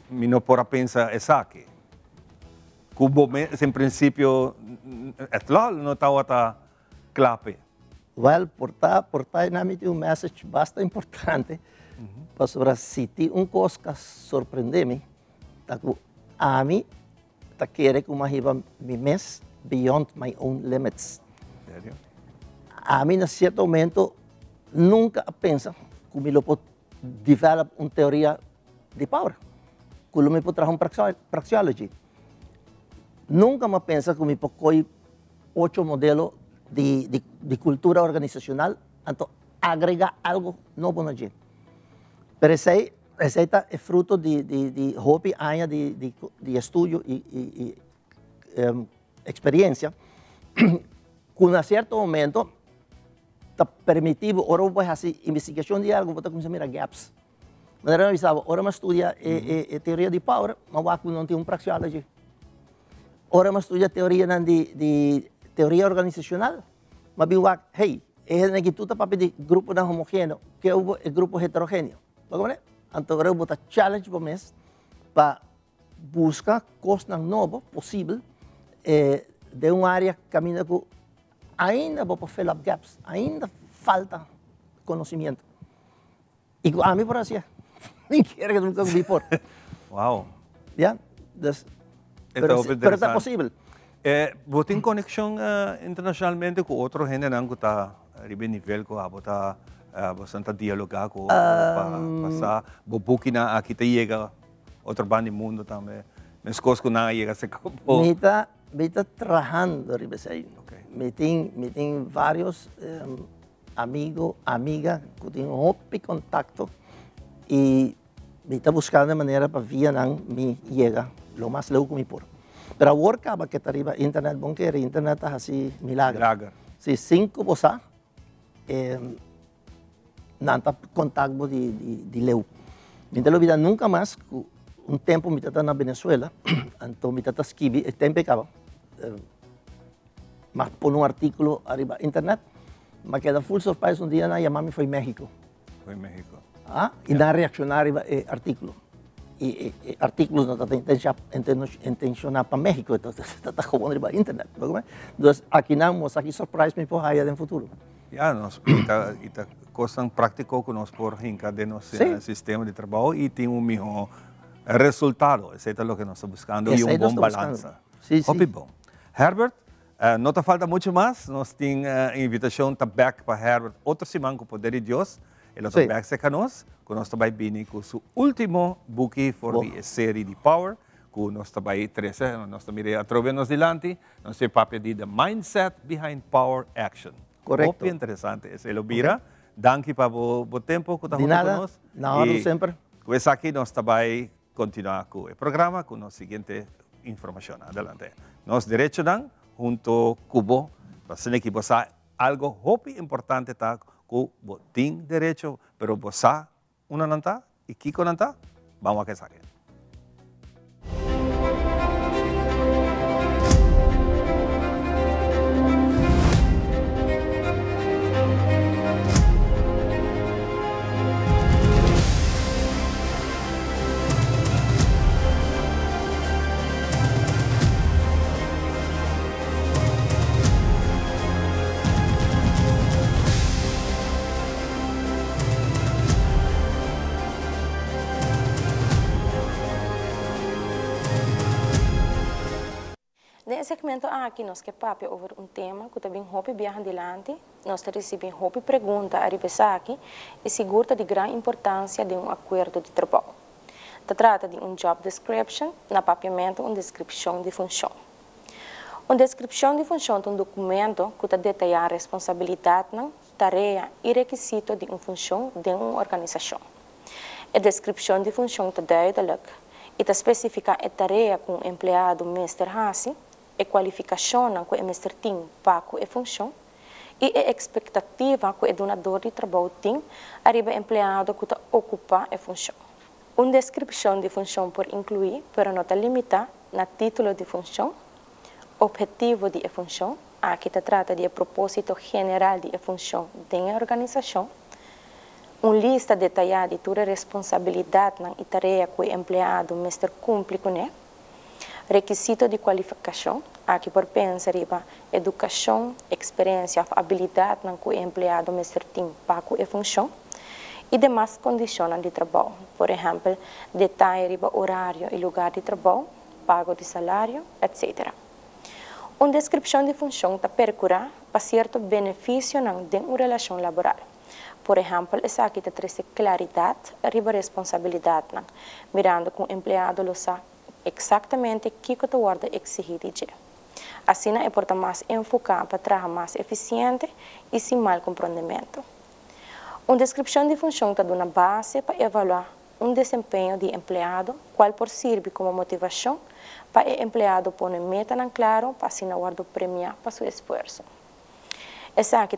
me não pode pensar isso aqui. Kubo em princípio não está clave. Well, portar nami tem message bastante importante para sobre se tem coisa que surpreende-me, tá que a mim tá querer que uma riba me mes beyond my own limits. Sério? A mim, em certo momento, nunca pensa que me pode develop uma teoria de power, que me pode trazer praxeology. Nunca me pensa que me pode 8 modelos de cultura organizacional, então agregar algo novo na gente. Pero esse é fruto de hobby, anos de estudo e experiência, que em certo momento está permitido, agora vou fazer investigação de algo, vou começar a mirar gaps. Mas eu avisava, agora eu estudo a teoria de power, mas eu não tenho praxeology. Agora eu estudo a teoria de teoria organizacional, mas eu digo, hey, é que tu está para pedir grupo não homogêneo, que é o grupo heterogêneo. Então eu vou challenge para mês para buscar coisas novas possíveis de uma área que caminha que ainda vou para fill up gaps, ainda falta conhecimento. E a mim por assim, nem quero que nunca me por. Uau! Já? Pero está possível. Você tem conexão internacionalmente com outro gente que está a nível que está bastante dialogar com para passar, bubuki na aqui chega outro bando do mundo também, mas coisas que não chega se campo. Me está trabajando arriba aí. Me tem vários amigos, amigas que tenho um contacto e me está buscando de maneira para via não me chega lo mais logo que me por. Pero agora acaba que está arriba internet bom que internet é assim milagre. Se 5 você não está contato de leu. Me não olvida nunca mais um tempo me está na Venezuela, então me está escrevendo, tempo acaba. Mas por artículo arriba internet, mas queda full surprise dia na chamar-me foi México. Foi México. E na reaccionar arriba artículo. E artículos não intencionar para México, então está como arriba internet. Então aqui não, aqui surprise me por aí no futuro. Nós está coisa prática que nós por hinca de nosso sistema de trabalho e tem melhor resultado. Isso é o que nós estamos buscando e bom balança. Sim. Bom. Herbert, não te falta muito mais. Nós temos invitação back para Herbert outra semana com o poder de Deus. Ele está back se conosco, que nós estamos vindo com seu último book for a série de Power, que nós estamos 13, nós estamos através delante, nós temos papel de The Mindset Behind Power Action. Correto. Muito interessante. Esse é o Elvira. Danke para o tempo que está junto conosco. Na hora sempre. Com isso aqui, nós também continuar com o programa, com a seguinte informação. Adelante. Nós direito não, junto com o você que você algo muito importante tá que tem direito, pero você uma não tá e Kiko não tá, vamos a que saque. Nesse segmento aqui, nós que papo over um tema que também hope viaja adiante, nós recebemos hope pergunta a aqui e segura de grande importância de um acordo de trabalho. Trata de um job description, na papiamento uma descrição de função. Uma descrição de função é um documento que detalha a responsabilidade, tarefa e requisito de uma função de uma organização. A descrição de função é duidelijk e especifica a tarefa que o empregado mestre faz, a qualificação que o mestre tem para a função e a expectativa que o donador de trabalho tem arriba o empregado que ocupa a função. Uma descrição de função pode incluir, mas não está limitada, no título de função, objetivo de função, aqui se trata de propósito geral de função da organização, uma lista detalhada de toda a responsabilidade e tarefa que o empregado mestre cumpre com ela, requisito de qualificação, aqui por pensar riba educação, experiência, habilidade que o empregado mestre tem para a função e demais condições de trabalho, por exemplo, detalhe riba horário e lugar de trabalho, pago de salário, etc. Uma descrição de função está percurada para certo benefício de uma relação laboral. Por exemplo, essa aqui traz claridade riba responsabilidade, mirando que o empregado lo sabe exatamente o que o guarda exigir de dia. Assim, é porta mais enfocado para trabalhar mais eficiente e sem mal compreendimento. Uma descrição de função está dando base para avaliar um desempenho de empregado, qual pode servir como motivação para o empregado pôr meta claro para assim guarda premiar para seu esforço. Essa aqui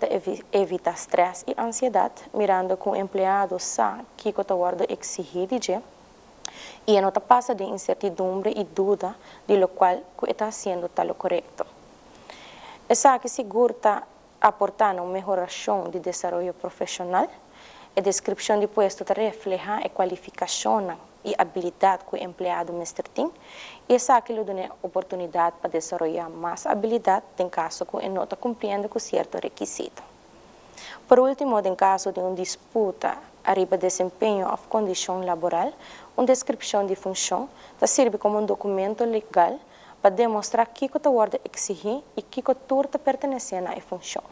evita estresse e ansiedade, mirando que o empregado sabe o que o guarda exigir de dia e não passa de incertidumbre e dúvida de lo qual está sendo tal correto. Essa aqui segura está aportando uma melhoração de desenvolvimento profissional. A descrição de posto reflete a qualificação e habilidade que o empregado mestre tem, e essa aqui lhe dá oportunidade para desenvolver mais habilidade em caso que ele não está cumprindo com certo requisito. Por último, em caso de uma disputa arriba desempenho ou condição laboral, uma descrição de função serve como um documento legal para demonstrar que o guarda exigir e que o turno pertence à função.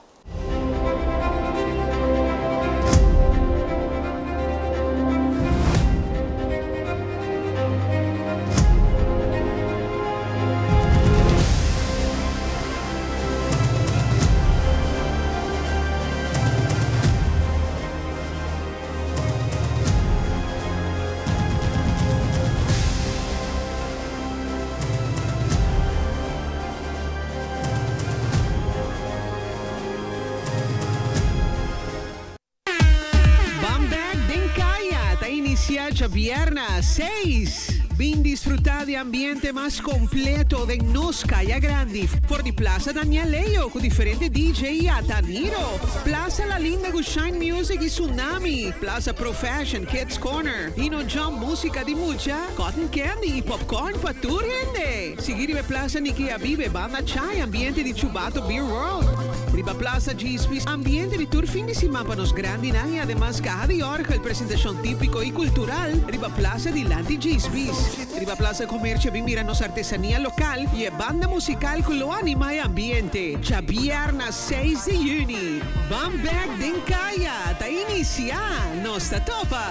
Esa viernes 6. Vin disfrutar de ambiente más completo de Nos Calle Grande por di Plaza Daniel Leo con diferentes DJ a Taniro. Plaza La Linda con Shine Music y Tsunami. Plaza Pro Fashion Kids Corner. Ino Jump música di mucha. Cotton Candy y popcorn para tu gente. Seguir Plaza Nikia Vive Banda Chai ambiente di Chubato Beer World. Riba Plaza Gispis ambiente di tour fin de semana para nos grandi y además caja de orgel presentación típico y cultural. Riba Plaza di Lanti Gispis. Riba Plaza Comercio Vimiran artesanía local y banda musical con lo anima y ambiente. Ya viernes 6 de junio. Van back den Kaya. Ta inicia. Nosta topa.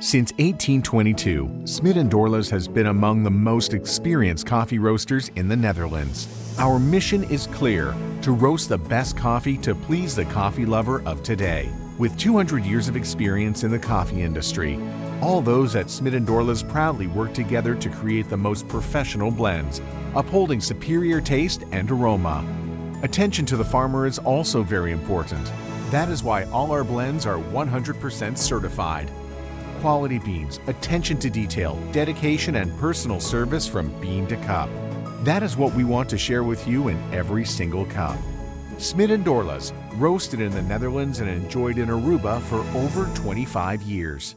Since 1822, Smit & Dorlas has been among the most experienced coffee roasters in the Netherlands. Our mission is clear: to roast the best coffee to please the coffee lover of today. With 200 years of experience in the coffee industry, all those at Smit & Dorlas proudly work together to create the most professional blends, upholding superior taste and aroma. Attention to the farmer is also very important. That is why all our blends are 100% certified. Quality beans, attention to detail, dedication, and personal service from bean to cup. That is what we want to share with you in every single cup. Smit & Dorlas, roasted in the Netherlands and enjoyed in Aruba for over 25 years.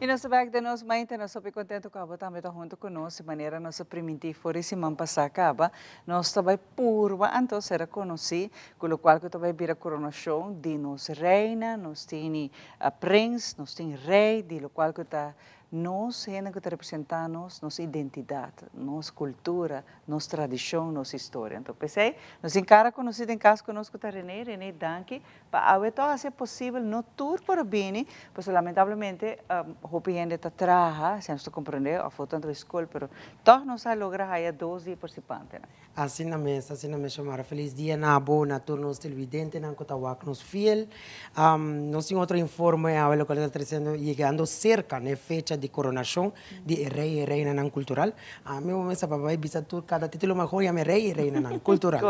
E nós vamos de nós mais nós super contente com a também tá junto conosco de maneira nossa primitiva for esse man passar acaba nós também purva então será conhecido com o qual que também vira coronação de nos reina nós tem a prince nós tem rei de lo qual que tá nós gente que representamos nossa identidade nossa cultura nossa tradição nossa história então pensei nós encara conhecido em casa conosco tá René danke para a todo ser possível no tour por bem pois lamentavelmente hopiende tá traja se nós compreender a foto da escola pero todos nós a lograr aí 12 participantes assim na mesa chamar feliz dia na boa na turnos televidente na Cotawak nos fiel nós tem outro informe a lo que está trazendo chegando cerca na fecha de coronação de rei e reina nan cultural a mim me sabe vai bisa tur cada título mejor ya me rei e reina nan cultural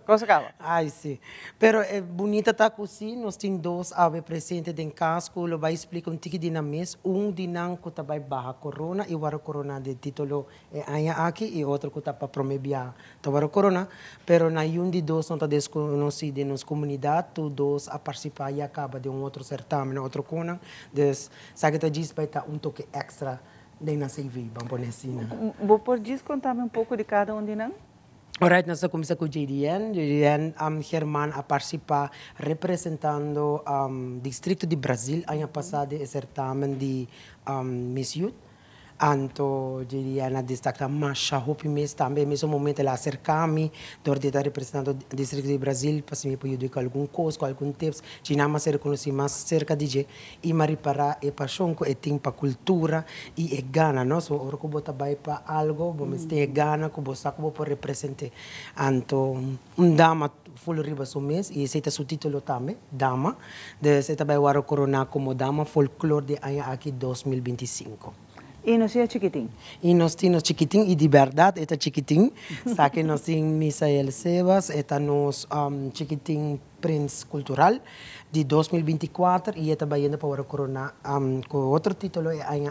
cosa acaba ai sim pero é bonita tá assim nós tem dois ave presente em casco lo vai explicar um tique dinamis dinan ko tabay baha corona e waro corona de título aya aqui e outro ko tá para promebia tawaro corona pero na yun de dois não tá desconhecido nos comunidade tu dois a participar e acaba de outro certamen outro conan des sabe tá diz vai tá toque extra de na CV vamos pôr assim vou por diz contar-me pouco de cada de não. Alright, nós começamos com o JDN, Germán a participar representando distrito de Brasil, ano passado, o certamen de Miss Youth. Anto JDN a destacar mais hopi mês também, mesmo momento ela acercar-me, door de estar representando o distrito de Brasil, para me poder dar algum coisa, algum tips, de não mais reconhecer mais cerca de e me reparar e paixão que tem para cultura e gana, não? So, ora que bota vai para algo, vamos ter gana, que você pode representar. Anto dama full riba so mês e esse é o título também, dama, de se também o corona como dama folclore de ano aqui 2025. E nós é chiquitinho? E nós temos chiquitinho, e de verdade é chiquitinho. Sabe, nós temos Misael Sebas, é nos chiquitinho Prince Cultural de 2024 e está indo para o Corona com outro título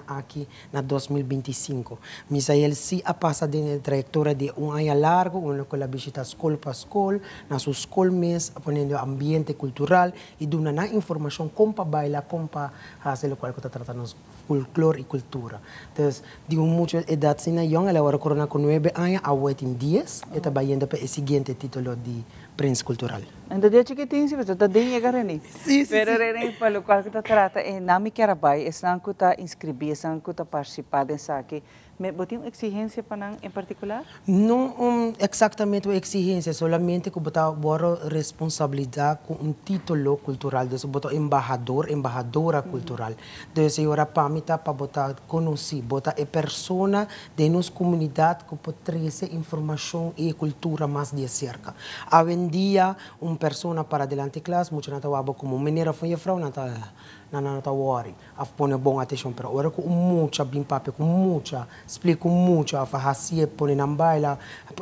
aqui na 2025. Misael se a passa de trajetória de ano largo, onde ela visita escola para escola, na sua escola mês, ponendo ambiente cultural e dando na informação como para bailar, como para fazer o qual está tratando folclore e cultura. Então, de muita idade, ela agora Corona com 9 anos, a 8 dias, está indo para o seguinte título de Prince Cultural. Então, dia chiquitinho, se você está dentro de Reni. Sim, sim. Pero Reni, para o qual que está trata, é na minha cara vai, é não que está inscrever, é não que está participar dessa aqui. Mas você tem uma exigência para não em particular? Não exatamente uma exigência, solamente que você tem responsabilidade com um título cultural, então você embajadora cultural. Então, agora para mim, para você conhecer, você é pessoa de nossa comunidade que pode trazer informação e cultura mais de cerca. Hoje em dia, uma pessoa para adelante classe, muitos não estão como maneira foi a frau, não está worry. A pôr boa atenção para agora com muita bem papel, com muita explico muito a fazer pôr na baila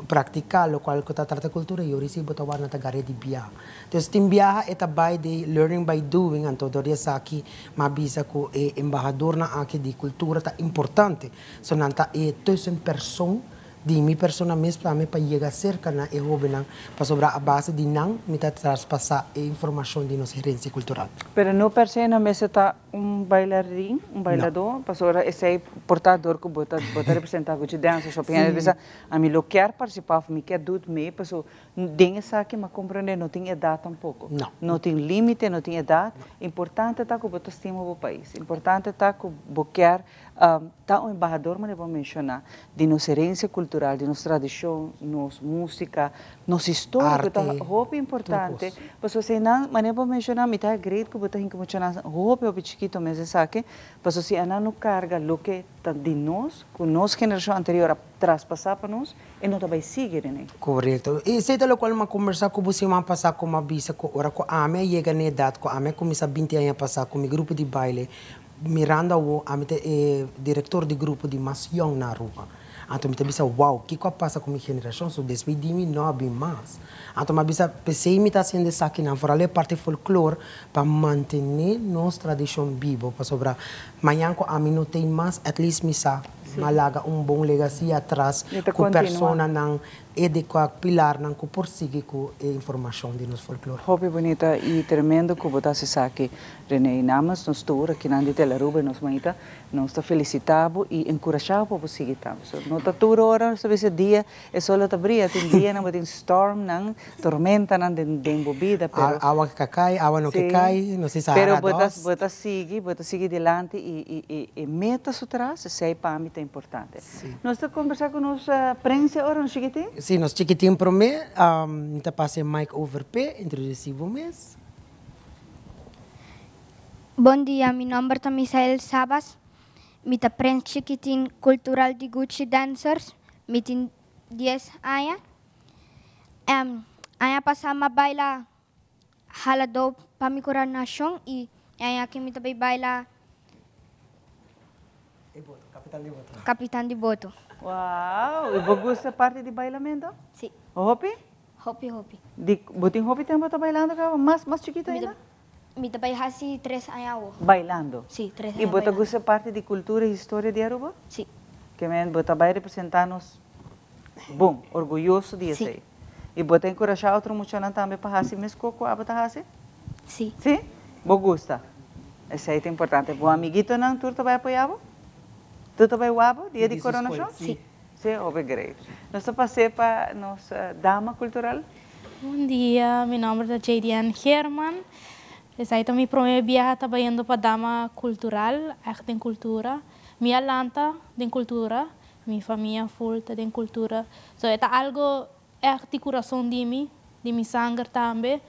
praticar o qual que está trata cultura e eu recebo a na tagare de viajar. Então tem viajar é também de learning by doing, então doria aqui mabisa com embajador na aqui de cultura tá importante. So nanta é tussen person di mi persona mesmo também para chegar cerca na e jovem para sobre a base de não me transpassar a informação de nossa herência cultural. Pero no per se na mesa está bailarín, bailador, para sobre esse portador que bota representar com dança, shopping, às vezes a mim lo quer participar, me quer do me, para so tem essa que me compreender, não tem idade tampouco. Não tem limite, não tem idade. Importante tá que bota estima o país. Importante tá que quer tá um embajador, mas eu vou mencionar de nossa herência cultural, de nossa tradição, nossa música, nossa história, que tá roupa importante. Para você não, mas eu vou mencionar, me tá great que bota hinca mencionar roupa o chiquito mesmo sabe, para você ana no carga lo que tá de nós, com nossa geração anterior a traspassar para nós, e não vai seguir, né? Correto. E sei da qual uma conversa com você uma passar com uma bisa com ora com a me chega na idade com a me começa 20 anos a passar com meu grupo de baile. Miranda o diretor de grupo de mais young na rua. Então me bisa wow, o que passa com minha geração? So desde me não há mais. Então me bisa pensei me está sendo isso aqui na fora parte folclore para manter nossa tradição viva para sobrar. Manhã com a mim não tem mais, at least me sa malaga bom legacy atrás com persona não com pilar não com prosseguir com informação de nosso folclore. Hobby bonita e tremendo que botar se saque René Namas nos tour aqui na Ditela Ruba nos maita nós está felicitado e encorajado para seguir também. Não está tour hora sabe esse dia é só tá brilha tem dia não tem storm não tormenta não tem bobida pero água que cai água não que cai não se sabe pero bota seguir delante e meta atrás sei para mim é importante. Nós está conversar com nossa prensa ora no chiquitinho. Sim, nós chiquitinho para mim, então passei mic over P, introduzir o mês. Bom dia, meu nome é Misael Sabas, eu sou prensa chiquitinho cultural de Gucci Dancers, eu tenho 10 anos. Ano passado eu baila halado para minha coronação e ano aqui eu também baila Capitão de Boto. Uau! E você gosta parte de bailamento? Sim. Hopi? Hopi. Botin hopi tempo está bailando cá? Mais chiquito ainda? Me baila assim 3 anos. Bailando? Sim, 3 anos. E você gosta parte de cultura e história de Aruba? Sim. Que você vai representar-nos, bom, orgulhoso disso aí. E você encorajar outro muchacho também para fazer mesmo coco, a você fazer? Sim. Sim? Você gosta? Isso aí é importante. Bom amiguito não, tu vai apoiar? Tu também guapo, dia de coronação? Sim. Sim, obrigado. Nós passamos para nossa dama cultural. Bom dia, meu nome é Jadian Herman. Eu também primeiro viagem trabalhando para dama cultural, arte em cultura. Minha lanta de cultura, minha família full de cultura. So é algo arte coração de mim sangue também.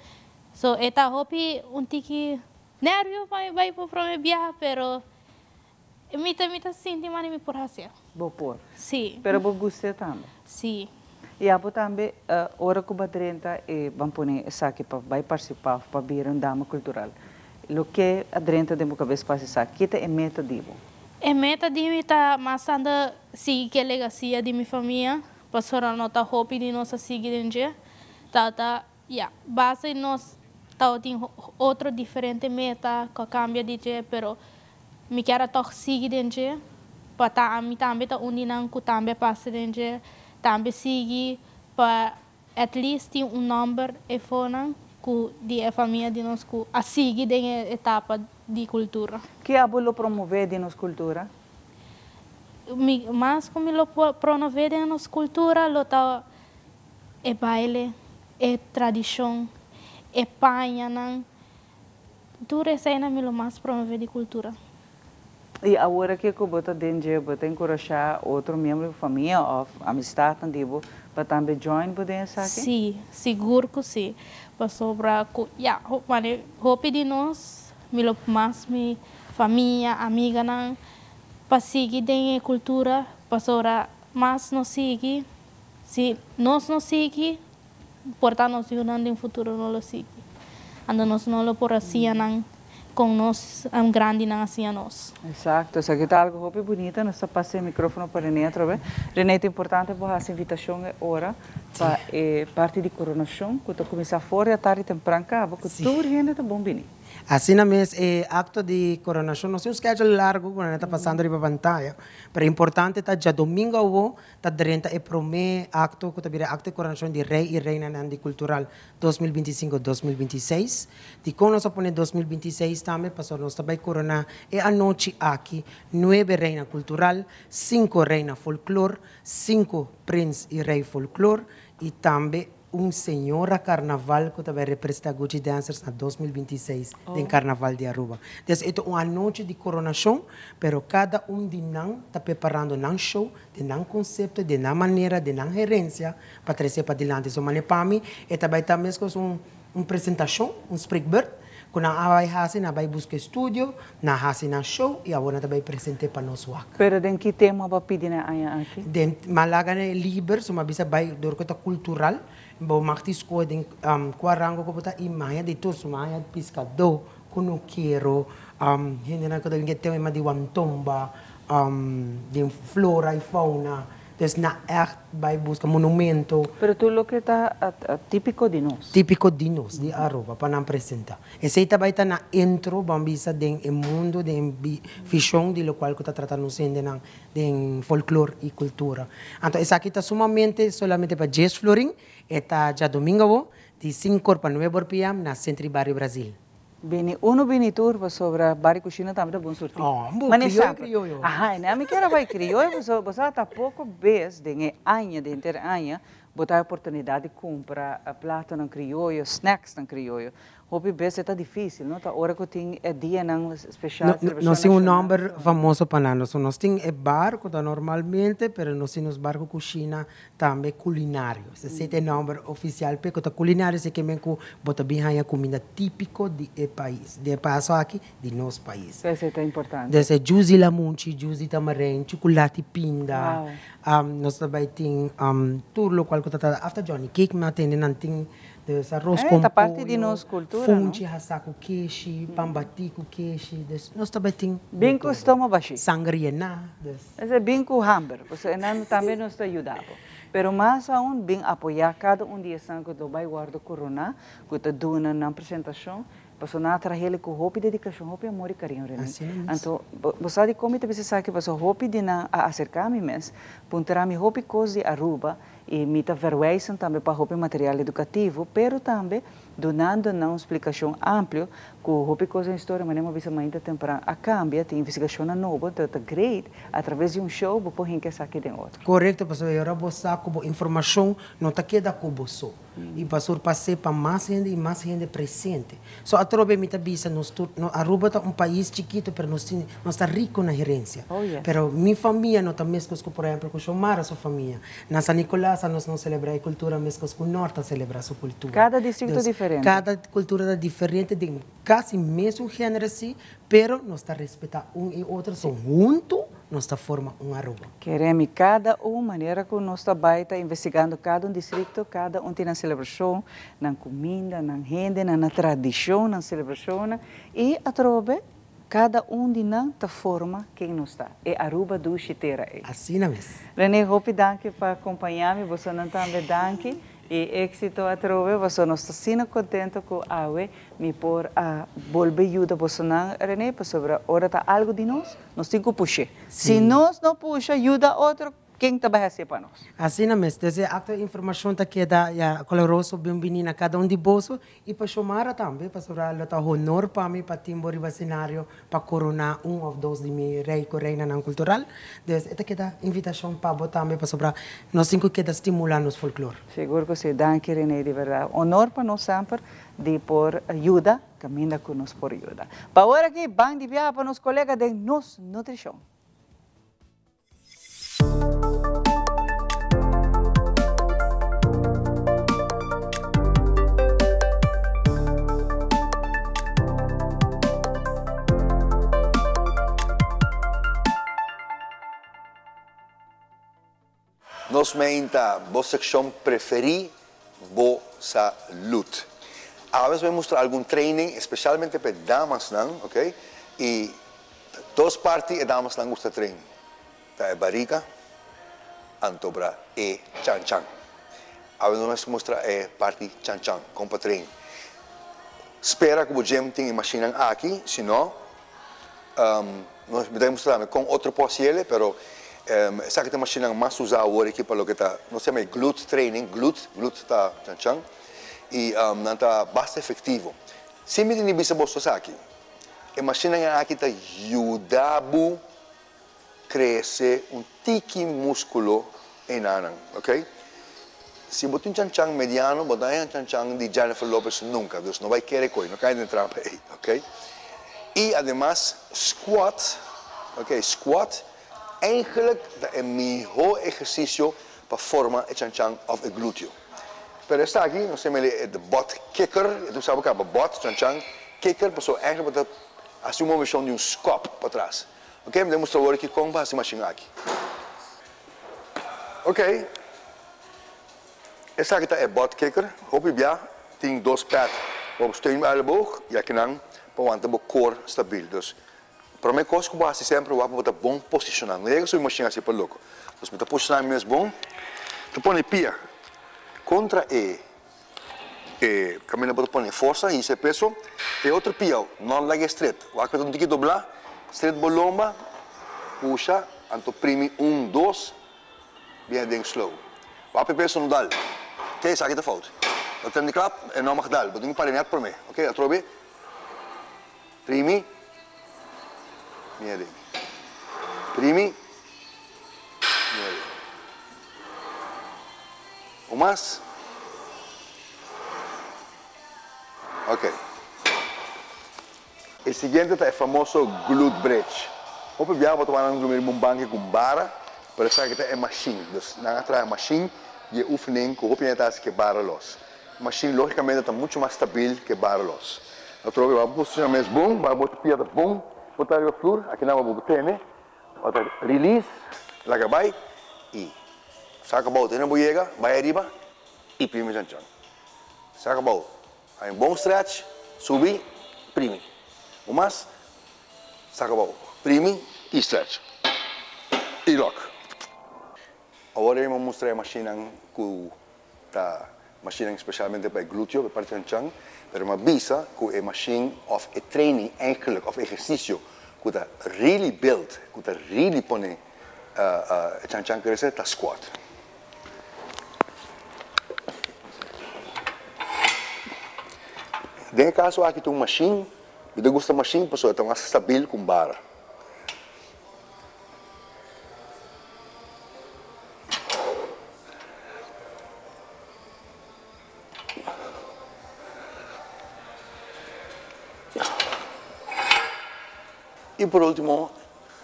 So é hopi tiki nervio para vai para primeiro viagem, pero me sinto mais por hacer. Vou por. Sim. Pero vou gostar também. Sim. E a também hora que badrenta e vamos pôr essa aqui para vai participar para vir um dama cultural. O que a drenta de cabeça para essa aqui é meta divo. É meta de mim tá mais anda seguir que legacia de minha família, para nota hope de nossa seguinte. Tá base nós tem outro diferente meta que cambia de je, pero me quero toch seguir dentro, para mim também tá unindo com também passa dentro, também seguir para at least ter número e fone com a família de nós com a seguir dentro etapa de cultura. Que abuelo promover de nossa cultura? Mas como lo promover de nossa cultura, lo tá é baile, é tradição, Espanha, não. Tudo isso aí é o mais promover de cultura. E agora que eu boto dentro, boto encorajar outro membro da família ou amistade, para também join por dentro, Sim, seguro que sim. Para sobrar, roupa de nós, mais minha família, amiga, não, para seguir a cultura, para sobrar, mas não seguir, se nós não seguir, portanto nós no futuro não lo seguir. Ando nós não lo por assim, não. Com nós, grande não assim a nós. Exato, isso aqui está algo muito bonito, nós passamos o microfone para René outra vez. René, é importante para essa invitação agora, para parte de coronação, que está começando fora, à tarde temprano, porque tudo gente está bom bem. Assim mesmo, acto de coronação, não sei o schedule largo, quando está passando na pantalla, mas é importante que já domingo está dentro do primeiro acto, que está acto de coronação de rei e reina de cultural 2025-2026. De quando nós põe 2026 também, passou nós também coronar, a noite aqui, 9 reina cultural, 5 reina folclore, 5 príncipe e rei folclore, e também senhora carnaval que também representa Gucci Dancers na 2026 em Carnaval de Aruba. Então, é uma noite de coronação, mas cada de nós está preparando um show, de um conceito, de uma maneira, de uma gerência para trazer para adiante. Então, para mim, é também uma apresentação, springbird, quando a gente vai buscar estúdio, na na show e agora também apresentei para nós. Pero den que tema para pedir aqui? Den Malaga é livre, so mabisa vai dorkota cultural, bo maktisko den quarango ko puta imaya de todos maya pescador, kuno quero, hindi na ko den tema de wantomba, de flora e fauna. Dus na echt bij busca monumento. Pero tu lo que está típico de nós. Típico de nós, de Aruba, para não apresentar. Esse também está na intro, bambisa, do mundo, de ficção, de lo qual que está tratando sendo de folclore e cultura. Então, esse aqui está sumamente, solamente para jazz flooring, está já domingo, de 5 para 9 p.m. na Centro Barrio Brasil. Bini, bini tour sobre Barrio Cucina também é bom sortir. Crioulo. Ah, me quero vai crioulo, você está pouco vez, de ano, de inteiro ano, botar a oportunidade de comprar prato no crioulo, snacks no crioulo. Hobby vez está difícil, não? Tá hora que tem dia não especial. Nós temos número famoso para nós. Nós temos barco normalmente, mas nós temos barco cozinha também culinário. Esse é o número oficial, porque o culinário é que me bota bem a comida típico do país, de passo aqui de nosso país. Isso é importante. Desde juicy lamunchi, juicy tamarin, chocolate pinda. Nós também temos tudo o qual que está after Johnny cake, mas tem arroz com parte de nossa cultura, fungi, hasaku queixe, pambatico queixe, nós também temos bem costume baixo. Sangria na. Esse é bem com hamburger, você não também nos está ajudando. Pero mais aún bem apoiar cada dia sangue do vai guarda corona, que está dando na apresentação. Persona trazer com roupa e dedicação, roupa amor e carinho, René. Então, você de como você sabe que você roupa de na acercar-me mesmo, punterá-me roupa coisa de Aruba e me tá verweisen também para roupa material educativo, pero também donando uma explicação ampla com roupa coisa história, mas não visa ainda temprano a cambia, tem investigação nova, então é great através de show, vou pôr que saque de outro. Correto, pessoal, eu vou sacar informação, não tá queda com você. E passou passei para mais gente e mais gente presente. So atrobe me tabisa Aruba é país chiquito, pero nós está rico na gerência. Pero minha família não está mesmo com, por exemplo, com Xomara sua família. Na San Nicolás nós não celebramos a cultura mesmo com o norte celebra sua cultura. Cada distrito diferente. Cada cultura é diferente, de quase mesmo gênero assim, pero nós está respeitando e outro são juntos. Nós forma Aruba. Queremos cada maneira que nós está investigando cada distrito, cada tem na celebração, na comida, na gente, na tradição, na celebração e através cada de nós forma quem nós está. É Aruba do Chiteira. Assim mesmo. René, hope danke para acompanhar-me, você não também danke. E êxito a trove, você não está sendo contente com a água, me por a volver ajuda você não, René, sobre hora tá algo de nós temos que puxar. Se nós não puxa, ajuda outro quem trabalha assim para nós. Assim mesmo, desde a informação que dá coloroso bem na cada de bolso e para chamar também para sobrar o honor para mim para timbor o cenário para coronar ou dois de mi rei reina na cultural. Desde esta que dá invitação para botar também para sobrar nós cinco que dá estimular nos folclore. Seguro que sim, danke René, de verdade. Honor para nós sempre de por ajuda, caminha conosco por ajuda. Para agora aqui, vamos de viagem para nossos colegas de Nos Nutrição. Nos meinta, boa secção preferi, boa saúde. A vezes vamos mostrar algum training, especialmente para damas, não, ok? E duas partes de damas não gostam de treinar. Tá, barriga, antobra e chan-chan. A vezes vamos mostrar a parte chan-chan, com para treinar. Espera que o gym tenha máquina aqui, senão, nós podemos mostrar com outro possible, pero essa que tem máquina mais usada agora aqui para o que está, nós chamamos de glute training, glute está chan-chan, e não está bastante efetivo. Se me tem bisa bolso aqui, a máquina aqui está ajudando a crescer tiki músculo em anang, ok? Se botar um chan-chan mediano, botar um chan-chan de Jennifer Lopez nunca, Deus não vai querer coisa, não cai dentro aí, ok? E, además, squat, ok? Squat, eigenlijk é o melhor exercício para formar o chan-chan of o glúteo. Pero está aqui, nós chamamos de butt kicker, tu sabe o que é butt, chan-chan, kicker, pessoal, eigenlijk para fazer uma versão de squat para trás. Ok, me demonstra agora aqui como vai se machine aqui. Ok. Essa aqui é butt kicker. Hoop je tem dois pés op steun bij elleboog. Ja, kan para manter o core stabiel. Dus, para mim, coisa que eu faço sempre, eu vou bom posicionar. Não é que eu machine assim para louco. Dus, met posicionar mesmo bom. Tu põe pia contra caminha para pôr força e esse peso. E outro pia, não leg straight. O que tu tem que dobrar. Straight bolomba, puxa, anto primi 1, 2, bien ding slow. Wat heb je peso no dal? Ok, sa kita fout. Dat tem de klap en não mag dal, boding para net por me. Ok, a trobe. Primi. Bien ding. Primi. Bien ding. O mais. Ok. O seguinte é o famoso glute bridge. Op je wat we aan doen met bank com barra, para saber que é machine. Dus na atrás machine, e oefening que op je net que barra los. Machine logicamente está muito mais stabil que barra los. Eu trouxe uma posição mais bom, vai botar piada bom, botar o flor, aqui não vou botar, né? Botar release, larga vai e saca a bola, tem a boiega, vai arriba e prime chan-chan. Saca a bola, aí um bom stretch, subir, prime. O mais, saca a bola. Primi e stretch. E lock. Agora eu vou mostrar a máquina que está máquina especialmente para o glúteo, para o chan-chan, mas uma bisa que é máquina of a training eigenlijk of exercício que está really built, que está really põe a chan-chan crescer, está squat. Nesse caso aqui tem uma máquina, eu gosto da máquina, porque está mais stabil com barra. E por último,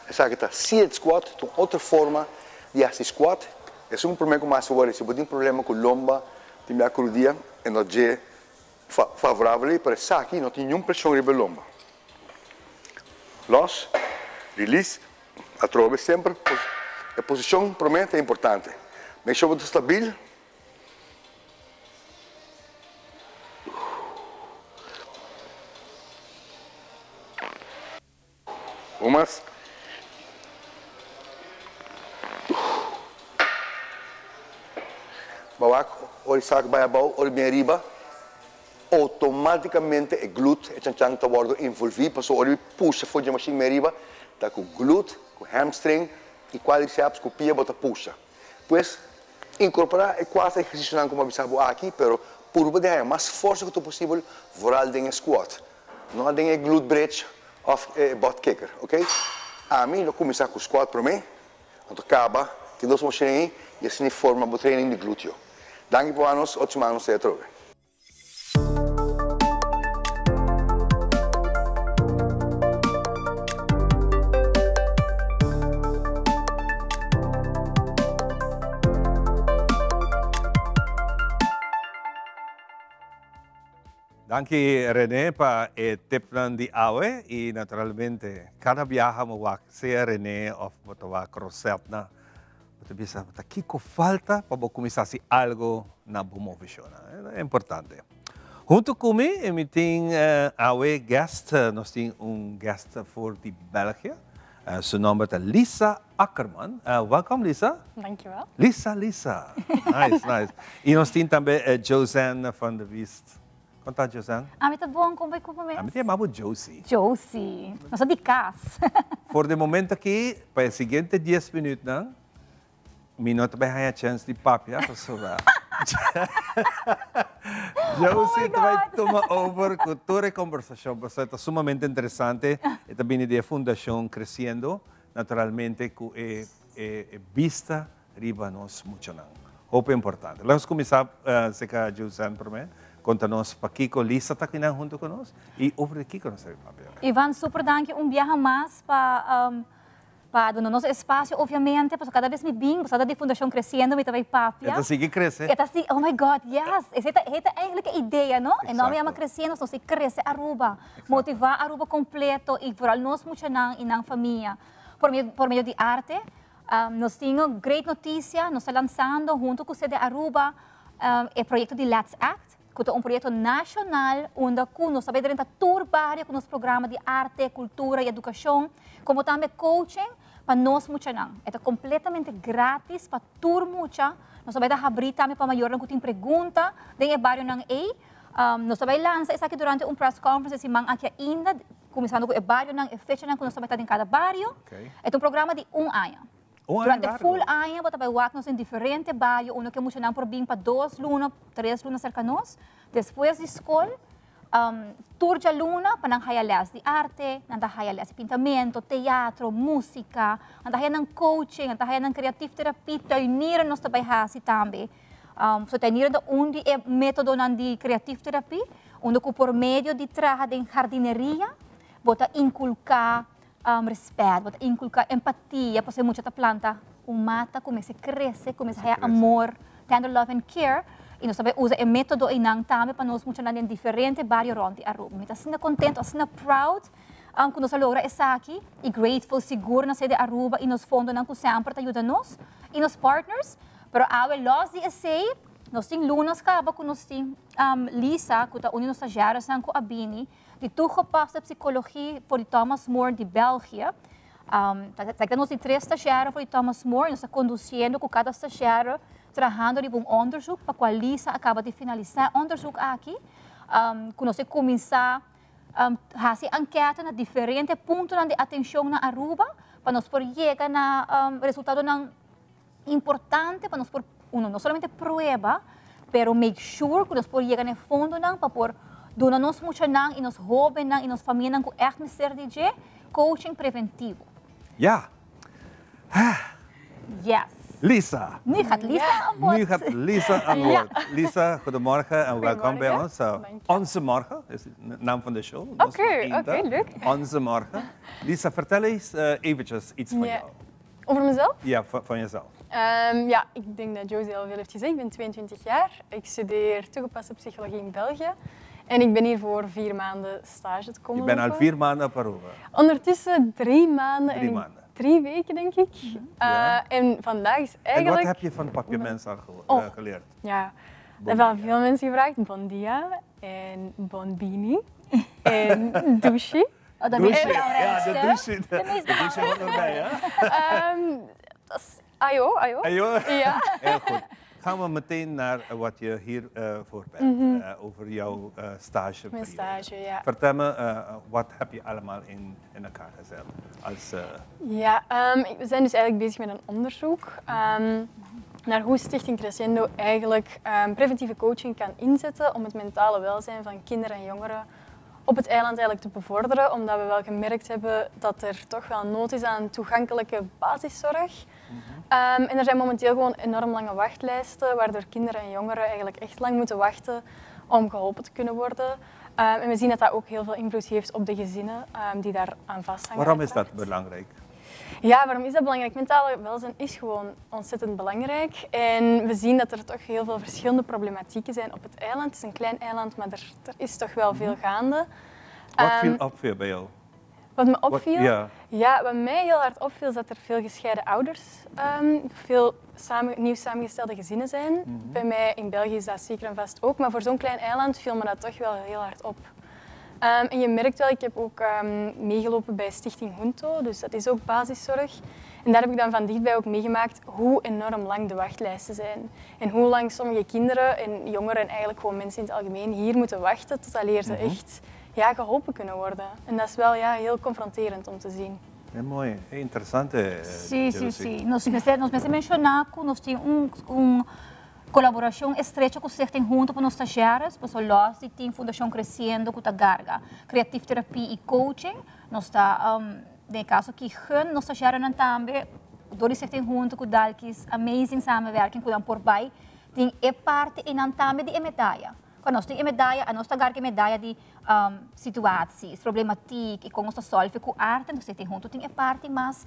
essa aqui está seated squat, então outra forma de fazer squat. É um problema com mais agora, se você tem problema com lomba, tem a crudia, e não é favorável, para essa aqui não tem nenhuma pressão sobre a lomba. Los, release, a trove sempre, a posição para mim é importante. Make sure que você está stabil. Umas. Bawaco, ori saco vai abaixo, ori bem arriba. Automaticamente o glúteo e chan-chan está envolvido, porque ori puxa fora da máquina bem arriba, está com o glúteo, com o hamstring e quadríceps, com o pia, bota puxa. Pues, incorporar quatro ejercicios como avisamos aquí, pero por poder mais força que possível, vooral dingen squat. Não dingen glute bridge of butt kicker, ok? A mim, eu começar com squat para mim, então acaba que nós vamos chegar e assim forma o treino de glúteo. Danke por anos, 8 anos de trove. Danke René para el tip de awe y naturalmente cada viaje me va a ser René o va a cruzar na bisa kiko falta para começar a algo na boa funciona. É importante. Junto comigo, eu tenho awe guest, nós temos guest voor die België. Zijn naam is Lisa Ackerman. Welkom Lisa. Dankjewel. Lisa. Nice. E nós temos também Josanne van der Wist. Conta, Josanne. Muito bom, como vai com você? Me chamo Josie. Josie. Nós somos de casa. Por de momento aqui, para os seguintes 10 minutos, não? Minuto vai a chance de papo, já, professora. Josie vai tomar over com toda a conversação, professora. É sumamente interessante. E também a fundação crescendo, naturalmente, com a vista riba nós muito não. Hope importante. Vamos começar, se que a Josanne por mim. Conta-nos para Kiko, Lisa está aqui junto conosco e over Kiko não sabe papel. Ivan, super danke viaja mais para o nosso espaço, obviamente, porque cada vez me bem, porque cada fundação crescendo, me também papia. Esta sigue crescer. Esta sigue, oh my God, yes. Esta é eigenlijk a ideia, não? E não me crescendo, nós se cresce Aruba, motivar Aruba completo e por nós muito não e na família. Por meio de arte, nós temos great notícia, nós estamos lançando junto com o CD Aruba o projeto de Let's Act. Que é projeto nacional onde nós sabemos dentro todo barrio com os programas de arte, cultura e educação, como também coaching para nós muito não. É completamente grátis para todo mundo. Nós sabemos abrir também para maior que tem pergunta, tem barrio não nós sabemos lançar isso aqui durante press conference esse man aqui ainda, começando com o barrio não, a fecha não que nós sabemos em cada barrio. É programa de ano. Durante o full ano, você vai work em diferentes bairros, onde que muito não por vir para 2 lunas, 3 lunas cerca de nós. Depois da escola, tour de luna para não les de arte, não les de pintamento, teatro, música, não coaching, não creative therapy, treinar nós também fazemos também. So treinar é método de creative therapy, onde por meio de trabalho de jardineria, você inculcar respeito, você inculcar empatia, porque muita planta mata, começa a crescer, começa a ter amor, tender love and care. E nós também usamos o método e não também para nós muito em diferentes bairros onde Aruba. Nós estamos contentes, estamos proud que nós logramos isso aqui e grateful, seguro na sede de Aruba e nos fundos que sempre ajudam nós e nos partners. Pero agora nós de ESEI, nós temos lunas acaba que nós temos Lisa, que é uma das estagiárias com a Bini, de toegepaste psychologie voor de Thomas More de België. Nós temos 3 estagiários voor de Thomas More, nós estamos conduzindo com cada estagiário, trabalhando em onderzoek, para qual Lisa acaba de finalizar onderzoek aqui. Nós começar a fazer enquete na diferentes pontos de atenção na Aruba, para nós poder chegar na resultado importante, para nós poder, não somente prueba, pero make sure que nós podemos chegar no fundo, para poder donar nós muito e nos jovens e nos famílias com echt ser DJ, coaching preventivo. Ja. Yes. Lisa. Nu gaat Lisa aan boord. Nu gaat Lisa aan boord. Lisa, goedemorgen en welkom bij ons. Onze Morgen is de naam van de show. Oké, leuk. Onze Morgen. Lisa, vertel eens eventjes iets van jou. Over mezelf? Ja, van jezelf. Ja, ik denk dat Josie al veel heeft gezegd. Ik ben 22 jaar. Ik studeer toegepaste psychologie in België. En ik ben hier voor 4 maanden stage te komen. Je bent al 4 maanden op Aruba? Ondertussen 3 maanden. 3 maanden. 3 weken, denk ik. En vandaag is eigenlijk... En wat heb je van papiermens al geleerd? Ja, dat hebben veel mensen gevraagd. Bon dia en bon bini en douche. Oh, dat is ja, de douche. De douche hoort erbij, hè? Dat is ayo. Ayo? Ja. Heel goed. Gaan we meteen naar wat je hier voor bent, over jouw stage. Mijn stage, ja. Vertel me, wat heb je allemaal in elkaar gezet? Ja, we zijn dus eigenlijk bezig met een onderzoek naar hoe Stichting Crescendo eigenlijk preventieve coaching kan inzetten om het mentale welzijn van kinderen en jongeren op het eiland eigenlijk te bevorderen, omdat we wel gemerkt hebben dat er toch wel nood is aan toegankelijke basiszorg. En er zijn momenteel gewoon enorm lange wachtlijsten, waardoor kinderen en jongeren eigenlijk echt lang moeten wachten om geholpen te kunnen worden. En we zien dat dat ook heel veel invloed heeft op de gezinnen die daar aan vasthangen. Waarom is dat belangrijk? Ja, waarom is dat belangrijk? Mentale welzijn is gewoon ontzettend belangrijk. En we zien dat er toch heel veel verschillende problematieken zijn op het eiland. Het is een klein eiland, maar er is toch wel veel gaande. Wat viel op bij jou? Wat me opviel? Ja, wat mij heel hard opviel is dat er veel gescheiden ouders, veel nieuw samengestelde gezinnen zijn. Bij mij in België is dat zeker en vast ook, maar voor zo'n klein eiland viel me dat toch wel heel hard op. En je merkt wel, ik heb ook meegelopen bij Stichting Junto, dus dat is ook basiszorg. En daar heb ik dan van dichtbij ook meegemaakt hoe enorm lang de wachtlijsten zijn. En hoe lang sommige kinderen en jongeren en eigenlijk gewoon mensen in het algemeen hier moeten wachten tot ze echt geholpen kunnen worden. En dat is wel heel confronterend om te zien. É mooi, interessante. Sim. Nós mencionamos que nós temos colaboração estreita com o Stichting Junto para os estagiários, para nós que tem Fundação Crescendo, com a Garga, Creative Terapia e Coaching. Nós está, no caso que nós estagiários também, door die Stichting Junto, com dalkis amazing samenwerking, com por bij, tem parte e não também de medalha. Quando nós temos medalha, a nossa garga medalha de situações, problemáticas, e com nossa solve com arte, nós Stichting Junto tem parte mais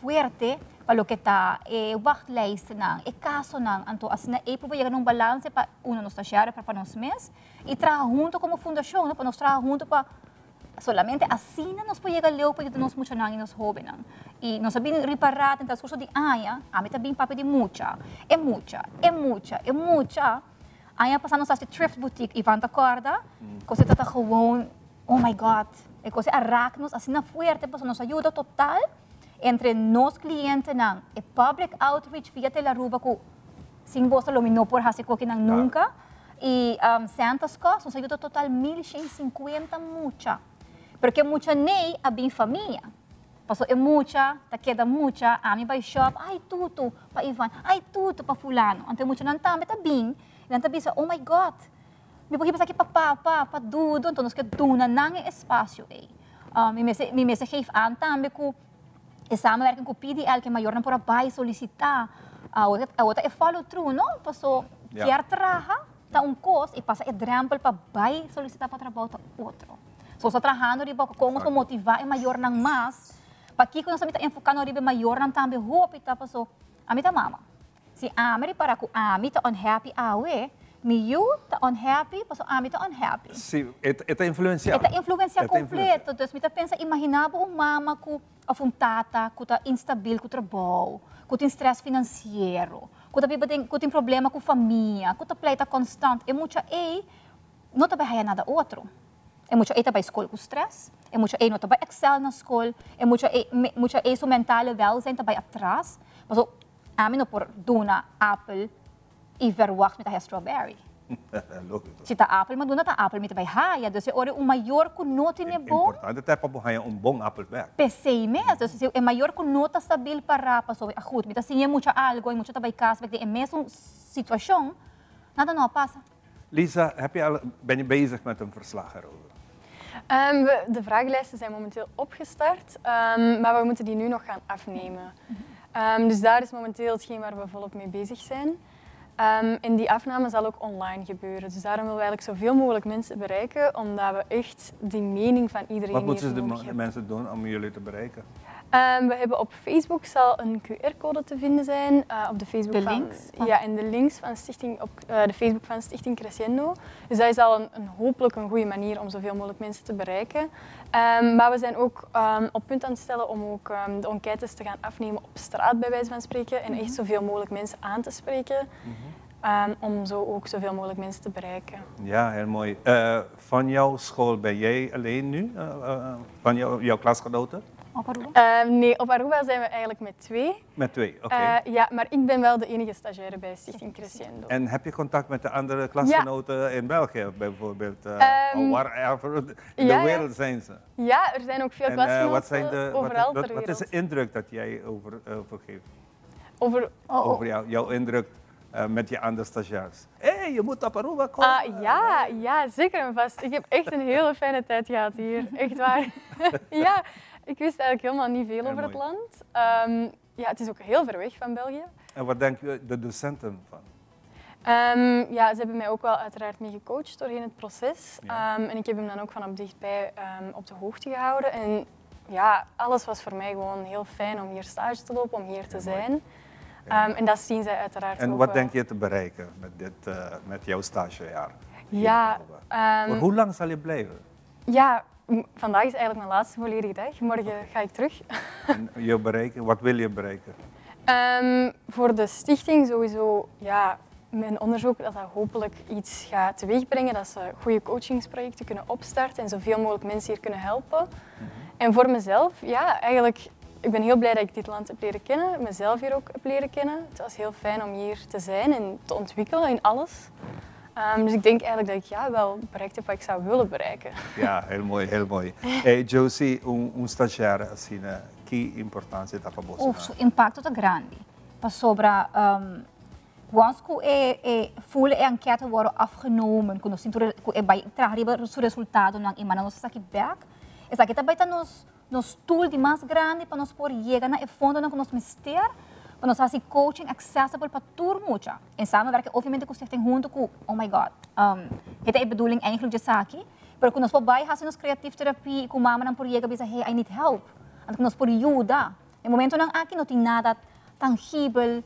fuerte para o que está wachtlijsten nang, caso nang, anto as na probeer num balance para nos estagiário para nós mesmos e trabalhar junto como fundação, para nós trabalhar junto para solamente assim nós podemos ler para nós muito nang e nós jovens nang e nós sabemos reparar em transcurso de a mim também papo de mucha, aí passamos a thrift boutique e vanta corda, coisa tá gewoon, oh my god, e coisa arraca-nos assim na fuerte, para nos ajuda total. Entre nós clientes nang public outreach via Telaruba ko sing bosa lumino por hasiko kinang nunca e Santas Costa nos ajuda total 1.150 mucha porque mucha nei abin família paso é mucha ta queda mucha a mim vai shop ai tudo pa Ivan ai tudo pa fulano ante mucha nan tambe ta bing nan ta bisa oh my god me pode passar aqui pa dudo então nós que duna nang espaço me messe geef aan tambe ko e samenwerking com o PDL, que é maior, não por vai solicitar, a outra é follow through, não? Passou, quer trabalhar, tá custo, e passa drempel para vai solicitar para trabalhar outro. So, está trabalhando, com os motivar, é maior não mais, para que nós estamos enfocando, é maior não também, roupa, tá, passou, a mim tá mama. Se a mim para que a mim tá unhappy, you tá unhappy, passou a mim tá unhappy. Sim, é influenciado. É influência completo, então, me tá pensa, imaginava mama com of tata, que está instável com o trabalho, que tem stress financeiro, que tem problema com a família, que está pleita constante. É muito não está vai nada outro. É muito está vai escola com stress, é muito não está vai excel na escola, é muito seu mental welzijn está vai atrás. Mas a mim não por dona apple e verwacht met a strawberry. Se tá apple, mas não tá apple, mas vai raia, então é o maior que não tem bom. Importante é para buscar bom apple verde. Pensei mesmo, então é maior que não tá stabil para pessoa a goed, mas assim é muito algo, é muito tá vai casa, porque é mesmo situação, nada não passa. Lisa, ben je bezig met een verslag erover? De vragenlijsten zijn momenteel opgestart, maar we moeten die nu nog gaan afnemen. Dus daar is momenteel hetgeen waar we volop mee bezig zijn. En die afname zal ook online gebeuren. Dus daarom willen we eigenlijk zoveel mogelijk mensen bereiken, omdat we echt die mening van iedereen Wat moeten nodig de hebben. mensen doen om jullie te bereiken? We hebben op Facebook zal een QR-code te vinden zijn. Op de Facebook Ja, en de links van Stichting, op de Facebook van Stichting Crescendo. Dus dat is al hopelijk een goede manier om zoveel mogelijk mensen te bereiken. Maar we zijn ook op punt aan het stellen om ook de enquêtes te gaan afnemen op straat, bij wijze van spreken. En echt zoveel mogelijk mensen aan te spreken. Om zo ook zoveel mogelijk mensen te bereiken. Ja, heel mooi. Van jouw school ben jij alleen nu? Van jouw klasgenoten? Op Aruba? Nee, op Aruba zijn we eigenlijk met 2. Met 2, oké. Ja, maar ik ben wel de enige stagiaire bij Stichting Crescendo. En heb je contact met de andere klasgenoten in België bijvoorbeeld? Wherever in de wereld zijn ze? Ja, er zijn ook veel klasgenoten overal ter wereld. Wat is de indruk dat jij overgeeft? Over jouw indruk met je andere stagiairs. Hé, je moet op Aruba komen. Ja, zeker en vast. Ik heb echt een hele fijne tijd gehad hier. Echt waar. Ja, ik wist eigenlijk helemaal niet veel over het land. Ja, het is ook heel ver weg van België. En wat denken de docenten van? Ja, ze hebben mij ook wel uiteraard mee gecoacht doorheen het proces. En ik heb hem dan ook van op dichtbij op de hoogte gehouden. En ja, alles was voor mij gewoon heel fijn om hier stage te lopen, om hier te zijn. En dat zien zij uiteraard ook En wat denk je te bereiken met jouw stagejaar? Ja. Voor hoe lang zal je blijven? Ja, vandaag is eigenlijk mijn laatste volledige dag. Morgen ga ik terug. En je bereiken, wat wil je bereiken? Voor de stichting sowieso, ja, mijn onderzoek dat hopelijk iets gaat teweegbrengen, dat ze goede coachingsprojecten kunnen opstarten en zoveel mogelijk mensen hier kunnen helpen. En voor mezelf, ja, eigenlijk, ik ben heel blij dat ik dit land heb leren kennen, mezelf hier ook heb leren kennen. Het was heel fijn om hier te zijn en te ontwikkelen in alles. Dus ik denk eigenlijk dat ik wel bereikt heb wat ik zou willen bereiken. Ja, heel mooi, heel mooi. Hey, Josie, un stagiaire assim, que importância está para você? O impacto é grande. Para sobra, once que full enquete worden afgenomen, quando vai trazer o resultado ng imana nos aqui back, essa aqui também está nos tool de mais grande para nós poder chegar na fundo na nos ministério. para nós fazer coaching accessible para todo mundo. En samenwerken, obviamente, com stichting junto com, oh my god, het is de bedoeling eigenlijk de zaken, maar com nós podemos fazer nos creative terapia, com mama não por chegar e dizer, hey, I need help, en com nós por ajuda. No momento não aqui não tem nada tangível,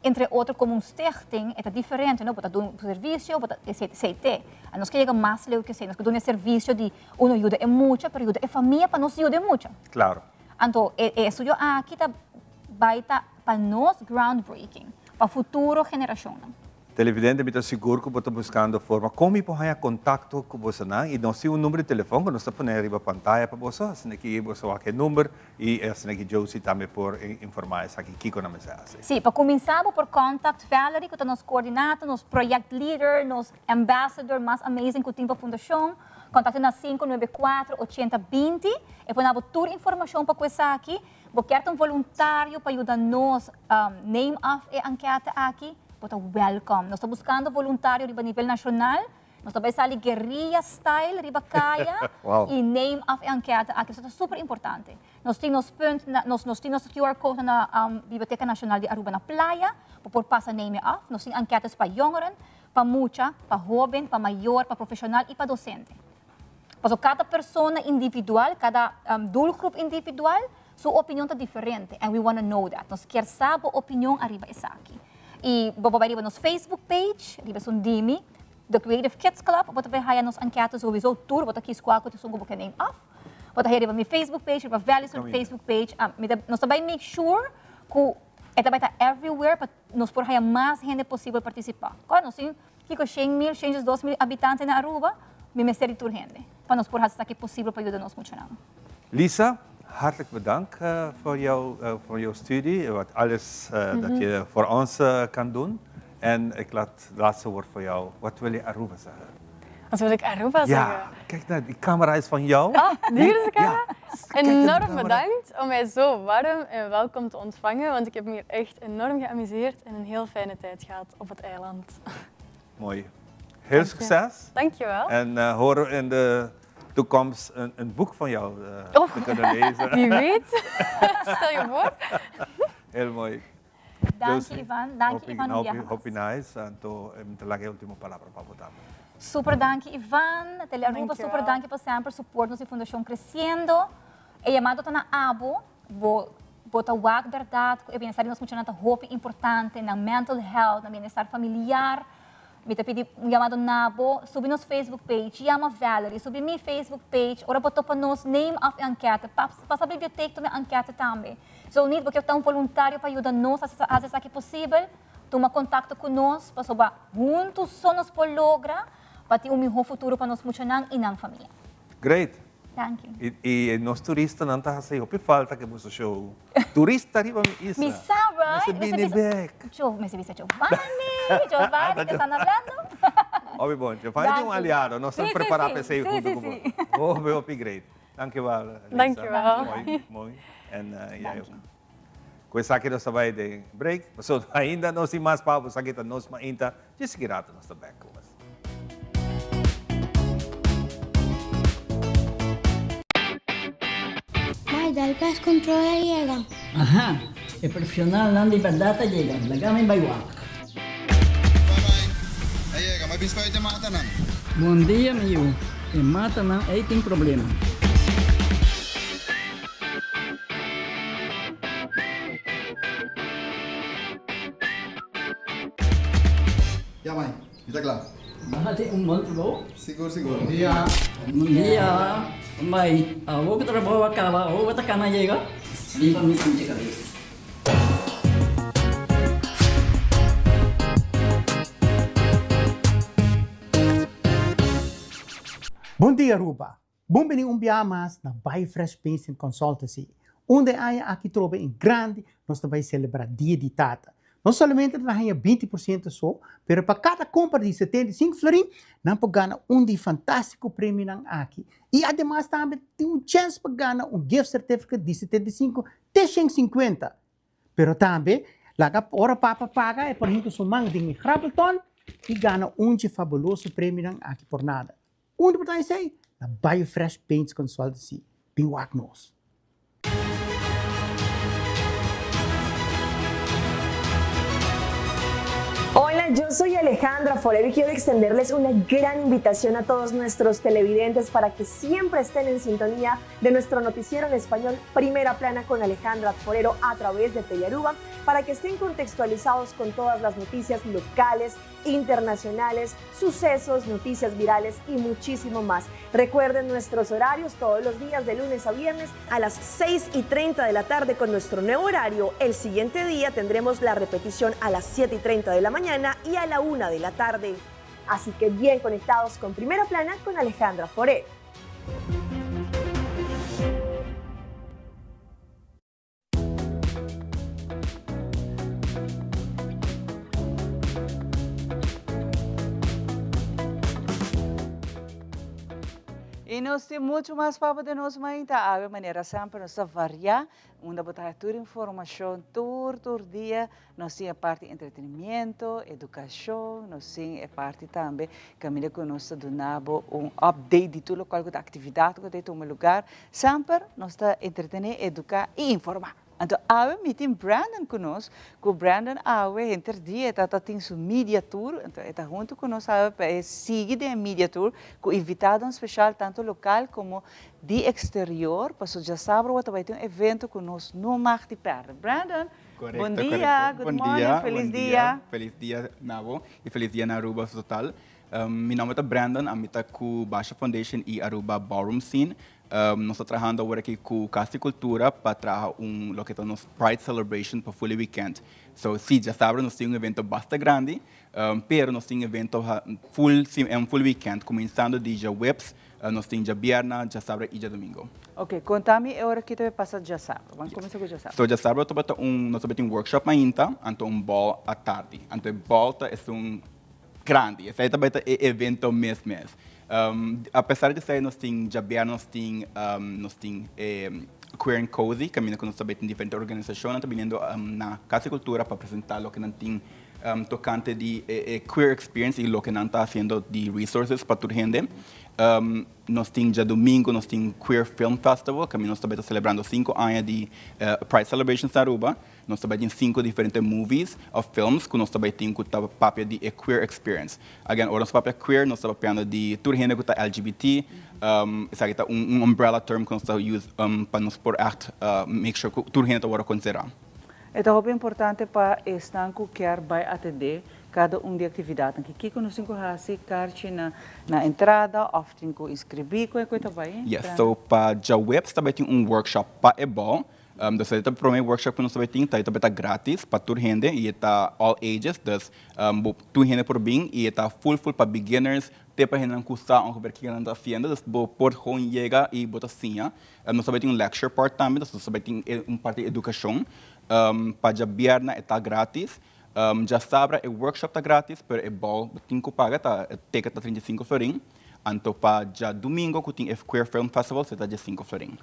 entre outros como stichting, é diferente, não? Pode dar um serviço, pode CT. A nós queremos mais legal que sei, nós queremos um serviço de uma ajuda é muita, mas ajuda é família para nós ajuda é muita. Claro. Então, isso eu aqui está baita para nós groundbreaking, para a futura geração. Televidente, me está seguro que você está buscando forma como pode ter contato com você, né? E nós temos um número de telefone que nós estamos pondo aí na pantalla para você, assim que você vai aquele número e assim que Josie também por informar isso aqui Kiko na mensagem. Sim, para começar por contato Valerie, que é nosso coordenador, nosso project leader, nosso ambassador mais amazing que tem para a fundação. Contato na 594-8020 e põe toda a informação para começar aqui. Você quer um voluntário para ajudar nós name off e enquete aqui? Você welcome. Nós estamos buscando voluntário a nível nacional. Nós estamos fazendo guerrilla style, riba caia e name off e enquete aqui. Isso é super importante. Nós temos nosso QR Code na Biblioteca Nacional de Aruba na Playa, para passar name off. Nós temos enquetes para jongeren, para mucha, para jovem, para maior, para profissional e para docente. Então, cada pessoa individual, cada doelgroep individual, sua opinião é diferente. And we want to know that. Nós queremos saber a opinião arriba essa aqui. E vamos ver no Facebook page, arriba um DIMI, The Creative Kids Club, vamos ver nos enquetes sowieso tour, vamos aqui escolher que tu que name off. Vamos ver no Facebook page, arriba Values on Facebook page. Nós também make sure que esta vai estar everywhere para nós poder mais gente possível participar. Quando nós temos 100,000, 102,000 habitantes na Aruba, me ministério de gente. Para nós poder fazer possível para ajudar nós muito. Lisa, hartelijk bedankt voor jouw studie, wat alles dat je voor ons kan doen. En ik laat het laatste woord voor jou. Wat wil je Aruba zeggen? Wat wil ik Aruba zeggen? Ja, kijk naar die camera is van jou. Ah, hier is de camera. Ja. Enorm bedankt om mij zo warm en welkom te ontvangen, want ik heb me hier echt enorm geamuseerd en een heel fijne tijd gehad op het eiland. Mooi. Heel succes. Dankjewel. En horen in de toekomst een boek van jou te kunnen lezen. Wie weet. Stel je voor. Heel mooi. Dank je, Ivan. Dank je, Ivan. Hope nice. Então, te la última palavra para votar. Super dank je, Ivan. Telearuba, super dank je por sempre support nossa fundação crescendo. E chamado tá na abo, bota wag verdade, e bem nós muito nada hope importante na mental health, na bem-estar familiar. Me pedi chamado nabo, subi nos Facebook page, chama Valerie, subi minha Facebook page, ora botou para nós name of enquete, passa a biblioteca também enquete também. So need porque eu tenho um voluntário para ajudar nós a fazer isso aqui possível. Toma contato conosco, para soba juntos só nos por lograr, para ter melhor futuro para nós funcionar e na família. Great. Thank you. E nós turistas não tá assim, o que falta que você show. Turista arriba mi isa. Mi sabra, me service Giovanni, que están hablando. Obvio, bom, Giovanni é um aliado, nós estamos preparados para sair junto com você. Vou upgrade. Dank je wel. Dank je wel. Mooi. En Pues aqui nós vai de break. So, ainda não se mais para você que nós mainta, de seguirata nós também. Mai, dal pest control llega. Ajá, el profesional Nandi Perdata llega. Lagame by walk. Aí, may biscoito yung mata nan. Bom dia, meu. E mata não, aí tem problema. Ya, mãe. Está claro. Bahati bom trabalho? Seguro, seguro. Bom dia. Bom dia. Mãe, vou que trabalho acaba, vou que tá na chega. Viva me com cabeça. Bom dia, Aruba. Bem-vindo um dia mais na BioFresh Paints Consultancy, onde aqui trobe em grande, nós também celebrar Dia de Tata. Não somente nós ganhamos 20% só, mas para cada compra de 75 florins, nós ganhamos de fantástico prêmio aqui. E, ademais, também tem chance para ganhar gift certificate de 75 até 150. Mas também, a hora para pagar é para a gente somar de Grabelton e ganhar fabuloso prêmio aqui por nada. Onde você sei? Na BioFresh Paints Consultancy. Biwak-nos. Hola, yo soy Alejandra Forero y quiero extenderles una gran invitación a todos nuestros televidentes para que siempre estén en sintonía de nuestro noticiero en español Primera Plana con Alejandra Forero a través de Telearuba, para que estén contextualizados con todas las noticias locales, internacionales, sucesos, noticias virales y muchísimo más. Recuerden nuestros horarios todos los días de lunes a viernes a las 6:30 de la tarde con nuestro nuevo horario. El siguiente día tendremos la repetición a las 7:30 de la mañana y a la 1 de la tarde. Así que bien conectados con Primera Plana con Alejandra Forero. E nós temos muito mais para de nós, mas então, de maneira sempre, nós variar, onde botar toda informação, todo dia, nós temos a parte de entretenimento, educação, nós temos a parte também, que nós donamos update de tudo qual é a atividade que tem no lugar, sempre nós estamos entretener, educar e informar. Então, a meeting Brandon conosco, que o Brandon entre dia está tem sua media tour, então está junto conosco para seguir a media tour, com invitado especial tanto local como de exterior, para já sabe que vai ter evento conosco no Mar de Perna. Brandon, correcto, bom dia, correcto. good morning, feliz dia. Feliz dia, Nabo, e feliz dia na Aruba total. Meu nome é Brandon, eu estou com a Baixa Foundation e Aruba Ballroom Scene. Nós estamos trabalhando agora aqui com Casa e Cultura para trazer lo que nos Pride Celebration para Full Weekend. So, sim, já sabe, nós temos evento bastante grande, pero nós temos evento full weekend, começando de dia webs, nós temos dia viernes, dia sábado e dia domingo. Ok, conta-me a hora que vai passar dia sábado. Vamos começar com dia sábado. So, dia sábado nós temos um workshop ainda, então ball à tarde. Então, ball é grande, esse é o evento mesmo. Apesar de ser, nós temos Queer and Cozy, que nós também temos diferentes organizações, também vindo na Casa e Cultura para apresentar o que nós temos tocante de Queer Experience e o que nós estamos fazendo de resources para toda a gente. Nós temos dia domingo, nós temos Queer Film Festival, que nós também estamos celebrando 5 anos de Pride Celebrations na Aruba. Nós também temos 5 diferentes movies ou filmes que nós também temos o papel de Queer Experience. Again, o nosso papel queer, nós estamos falando de toda a gente que está LGBT, isso aqui está umbrella term que nós estamos usando para nos pôr make sure que toda a gente está considerada. Então, é importante para estar com quem vai atender cada de atividade. Que nós temos que fazer na entrada, ou temos que inscrever, como é que vai? Yes, so para a web também tem workshop para ebol. Dus het primeiro workshop que nós também tem, está grátis para toda gente e está all ages, dus toda gente por bem e está full para beginners, até para gente não custar o que nós estamos fazendo, dus por onde chega e bota assim. Nós também tem lecture part também, dus nós também tem parte de educação, para a viernes está grátis. Já sabe, o workshop está grátis, mas o ball tem que pagar, o ticket está 35 florins. Anto pa já domingo que tem o Queer Film Festival, se está dia 5 de fevereiro.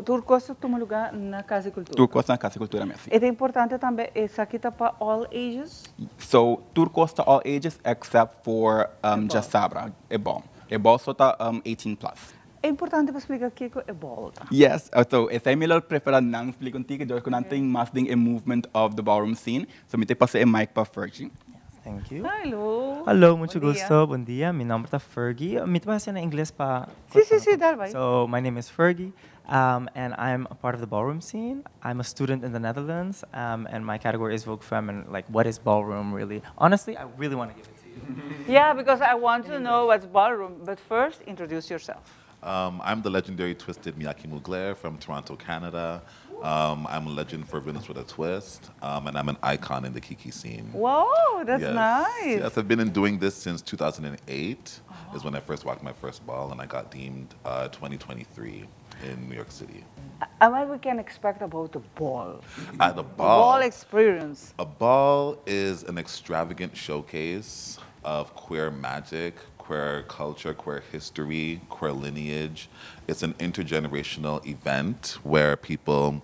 Turcosta toma lugar na Casa de Cultura. Turcosta na Casa de Cultura mesmo. É importante também, isso aqui está para all ages? So, Turcosta all ages except for já sabra, é bom. É bom só tá 18 plus. É importante para explicar o que é ball. Yes, so essa é melhor preparar não explicar contigo, porque não tem mais a movement of the ballroom scene. So, me te passei a mic para Fergie. Thank you. Hello. Hello, muito gusto. Bom dia. Meu nome é Fergie. Me passa em inglês para... Sim, dá vai. So, my name is Fergie, and I'm a part of the ballroom scene. I'm a student in the Netherlands, and my category is Vogue Femme, and like, what is ballroom really? Honestly, I really want to give it to you. Yeah, because I want to know what's ballroom, but first, introduce yourself. I'm the legendary Twisted Miyake Mugler from Toronto, Canada. I'm a legend for Venus with a Twist, and I'm an icon in the Kiki scene. Whoa, that's nice. Yes, I've been doing this since 2008 is when I first walked my first ball, and I got deemed 2023 in New York City. And what we can expect about the ball? The ball experience. A ball is an extravagant showcase of queer magic, queer culture, queer history, queer lineage. It's an intergenerational event where people,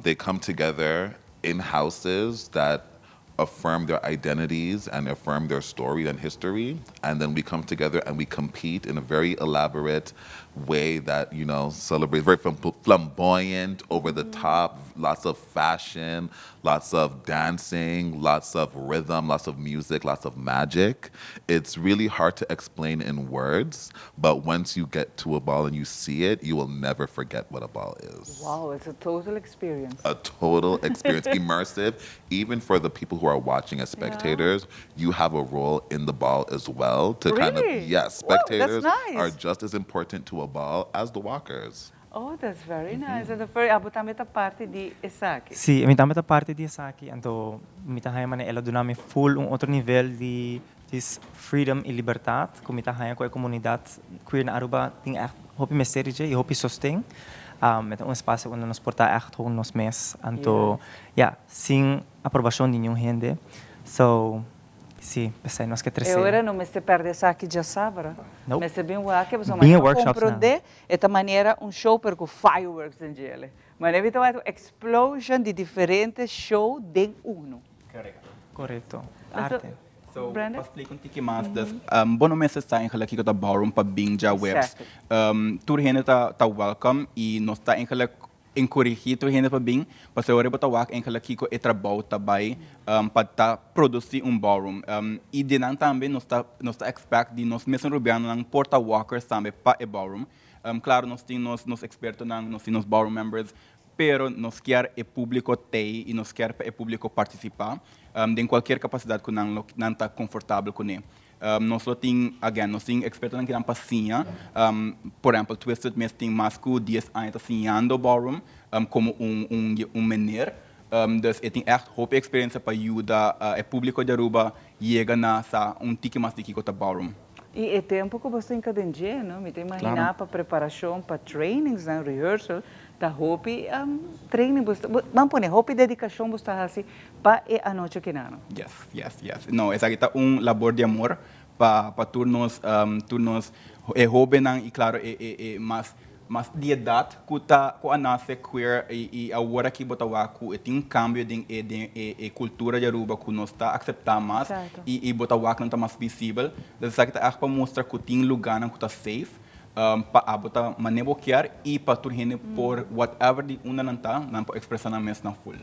they come together in houses that affirm their identities and affirm their story and history, and then we come together and we compete in a very elaborate way that, you know, celebrates, very flamboyant, over the top, lots of fashion, lots of dancing, lots of rhythm, lots of music, lots of magic. It's really hard to explain in words, but once you get to a ball and you see it, you will never forget what a ball is. Wow, it's a total experience. A total experience, immersive. Even for the people who are watching as spectators, you have a role in the ball as well. To kind of, yes, spectators are just as important to a ball as the walkers. Oh, that's very nice. And abo também tá parte de Esaki. Sim, mi também tá parte de Esaki. Então, mi tahay man ela dunami full outro nível de freedom e liberdade. Como mi tahay com a comunidade queer na Aruba tem echt hopi mesterije e hopi sostém. Met espaço onde nos porta echt gewoon nos mes. Então, sem aprovação de nenhum gente. So, sim, pensei nós que terceiro. Eu era no mês de perder Esaki já sabra. Nope. Mas bem o que você bem workshops compreender esta maneira show per com fireworks em gele. Mas evita uma explosion de diferentes show de uno. Correto. Arte. So, para explicar um pouquinho mais, bom mês está em aqui que tá ballroom para binja webs. Tour gente tá welcome e nós tá em encouragir tour gente para bing, para ser hora para wak em aqui que é trabalho também para produzir ballroom. E de não também nós tá expect de nós mesmos rubiano não porta walkers também para o ballroom. Claro, nós temos nos expertos nós temos ballroom members, pero nós quer o público ter e nós quer o público participar de qualquer capacidade que não está confortável com ele. Nós temos expertos que não passinha, por exemplo, Twisted mesmo tem mais que 10 anos assinando ballroom como menor. Dus het is echt hoop experiência para ajudar o público de Aruba chegar na tique mais tique com a ballroom. E é tempo que você encadeia, não? Me tem imaginar para preparação, para trainings, né? Rehearsal, da hope training, não pone hope dedicação, você assim para a noite que não. Yes. Não, essa aqui é labor de amor para turnos hope não e claro mas de idade que a nasce queer e agora que botawa que tem cambio de cultura de Aruba que nós está aceitar mais e botawa não está mais visível. Dessa que para mostrar que tem lugar não está safe para botar maneboquear e para turno por whatever de não está não para expressar na mesa na full.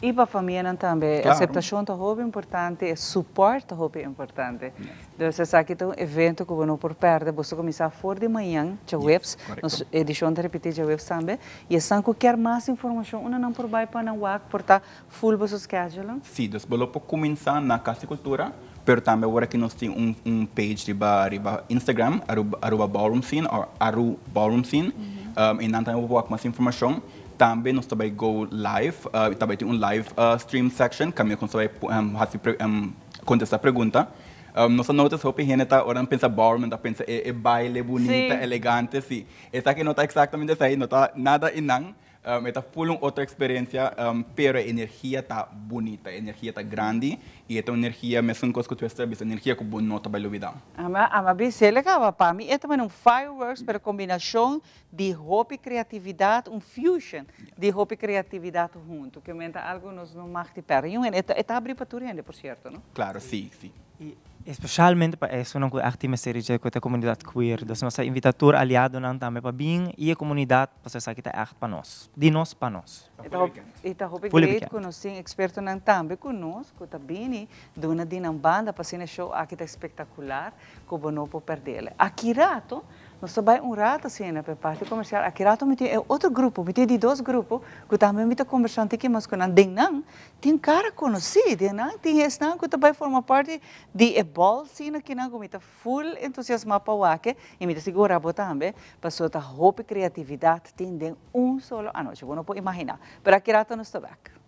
E para a família também, a aceitação é muito importante, o suporte é muito importante. Então, você sabe que é um evento que você por perto, você começar fora de manhã, já webs, nós edição de repetir já webs também, e se você quer mais informação, você não pode para não WAC, por estar full para o schedule? Sim, então, você pode começar na Casa de Cultura, mas também agora que nós temos page de Instagram, Aruba Ballroom Scene, ou Aru Ballroom Scene, e não também vou mais informação. Também nós também go live, também tem live stream section, que nós vai contestar pergunta. Nós notamos que a gente agora pensa ballroom, pensa baile bonita, elegante, sim. Essa aqui não está exatamente assim, não está nada inang. Esta full outra experiência, pero a energia tá bonita, a energia tá grande e esta energia mesmo coisa que tu estás, energia que bom nota vai luvidar. Ama bem legal para mim, é também fireworks, pero combinação de hope e criatividade, fusion de hope e criatividade junto, que aumenta algo nos no marco perto. E está abrindo para tudo, por certo, não? Claro, sim. Especialmente para isso, não é uma série de comunidade queer. Então, nós invitamos aliado não também para bem e a comunidade para ser que está para nós, de nós para nós. Está great que nós temos experto não também conosco, está bem, dona de uma banda para ser show aqui está espetacular, que o não pode perder. Aqui rato nós trabalhamos rato assim na parte comercial. Aqui rato me tem outro grupo, me tem de dois grupos que também me está conversando aqui, mas quando não tem cara conhecido, não tem esse não que também forma parte de ball scene que não me está full entusiasmado para o aqui e me está segura a botar também para sua hope e criatividade tem de solo a noite, eu não posso imaginar. Pero aqui rato nós estamos aqui.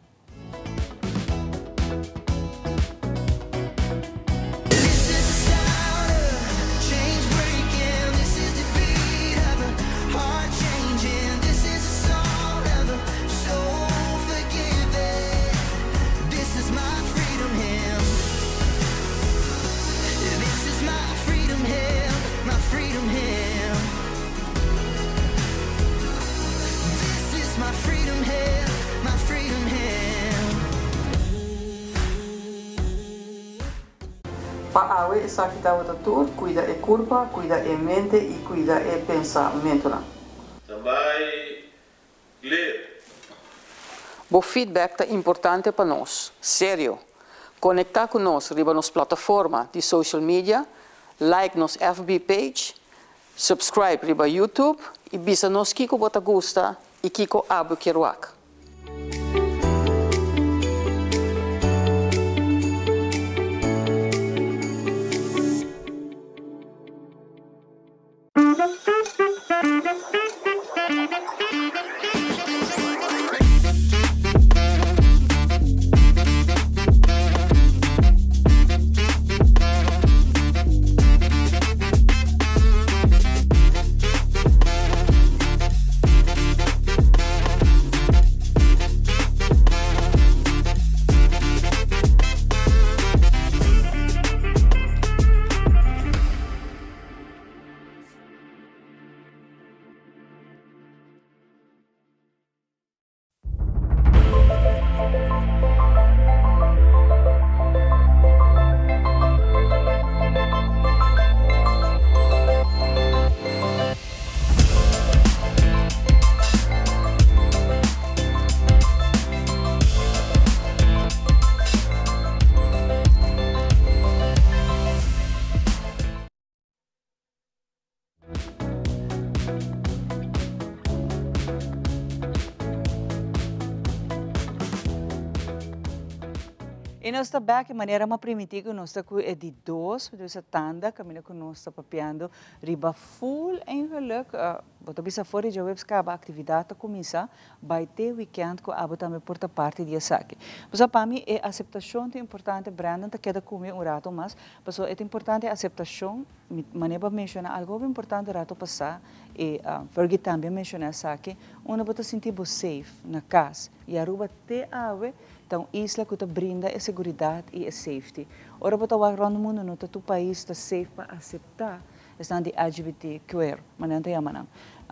Para awe sa kita watatur, cuida e curva, cuida e mente e cuida e pensamento. Também ler. O feedback é importante para nós, sério. Conectar com nós riba nos plataforma de social media, like nos FB page, subscribe riba YouTube e bisa nos kiko bota gusta e kiko abu kiruak. E nós estamos aqui de maneira mais primitiva, nós estamos de dois, dus a tanda, caminho que nós estamos papiando, riba full envelope, bota bisa fora de webs acaba a atividade começa, vai ter weekend que abo também porta parte de aqui. Mas para mim é aceitação é importante, Brandon tá queda comer rato mas, mas é importante a aceitação, maneira mencionar algo importante rato passar e Fergie também mencionar aqui, uma bota sentir safe na casa e a ruba te ave então, isla que brinda a segurança e a safety. Ora, para o no mundo, no todo país está safe para aceitar estão de LGBTQ, mas não tem a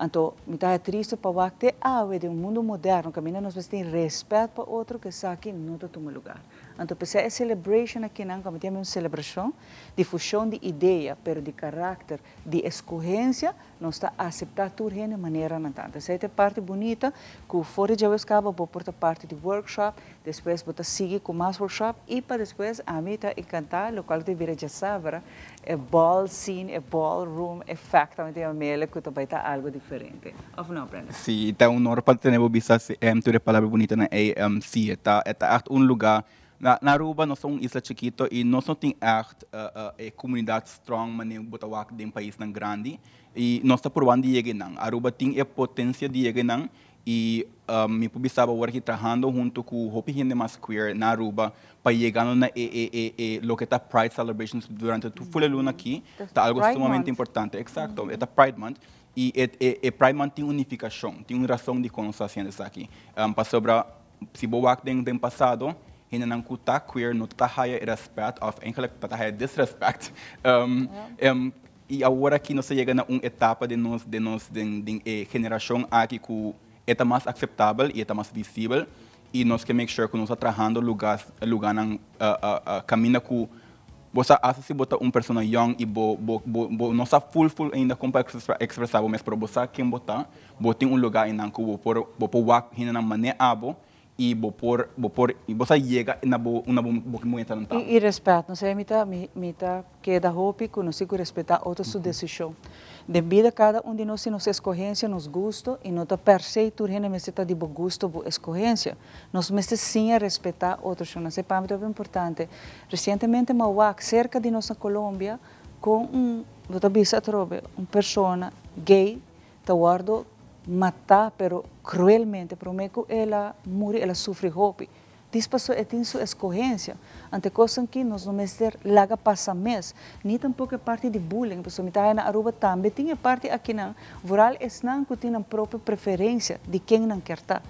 então, me está triste para o que de um mundo moderno, que nós temos respeito para outro que está aqui no todo lugar. Então, pensar a celebration aqui não, como temos uma celebração de fusão de ideia, pero de caráter, de escorrência, nós está a aceitar tudo de maneira não tanto. Essa é a parte bonita que fora de hoje acaba por porta parte de workshop, depois botar seguir com mais workshop e para depois a mim está encantar, o qual deveria já saber, é ball scene, é ballroom, é fact, também a mele que também está algo diferente. Of não, Brenda? Sim, então nós para ter uma palavra bonita na sim, está um lugar na Aruba nós somos uma isla chiquito e nós não temos a comunidade strong maneira botar de um país tão grande e nós está provando de chegar não. Aruba tem a potência de chegar não e me publicava agora aqui trabalhando junto com o Hopi Gente Mais Queer na Aruba para chegar na lo que está Pride Celebrations durante tu full luna aqui, está algo sumamente importante. Exato, é Pride Month. E Pride Month tem unificação, tem uma razão de como nós estamos fazendo isso aqui. Para sobre, se boa tem passado, ainda não está queer, não está higher respeito, ou eigenlijk está higher disrespect. E agora aqui nós chegamos a uma etapa de geração aqui que é mais aceitável e é mais visível. E nós queremos make sure que nós estamos trabalhando lugar caminho que você acha se botar uma pessoa young e não está full ainda como para expressar, mas para você quem botar lugar ainda que você pode na maneira abo e você chega na uma momento não tá. E respeito, não sei, mita que da hope que nós temos que respeitar outra sua decisão. Devido cada um de nós nossa escolhência, nos gosto e não está per se tu rene meseta de bom gosto, boa escolhência. Nós mesmo sim respeitar outros, não sei, para mim é muito importante. Recentemente mauak cerca de nossa Colômbia com uma pessoa gay, tá guardo matar, pero cruelmente, prometo ela morre, ela sofre hope. Despasso é tem sua escolhência. Ante coisa que nós não mesmo laga passa mês, nem tampouco é parte de bullying. Pessoal, me tá na Aruba também tem parte aqui na rural é não que tem a própria preferência de quem não quer estar.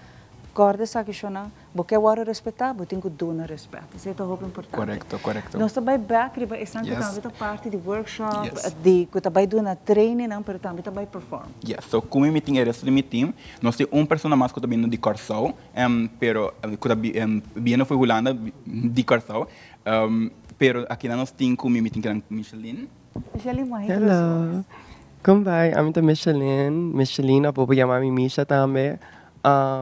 Corda essa questão, porque eu quero respeitar, eu tenho que dar respeito. Isso é muito importante. Correto. Nós também back, estamos também parte de workshop, de que também dando training, não, mas também perform. Yes, so como eu tenho resto do meu time, nós temos uma pessoa mais que também de Corsão, pero que não foi Holanda de Corsão, pero aqui nós temos como eu tenho Michelin. Hello. Como vai? Eu sou Michelin, a povo chama me Misha também.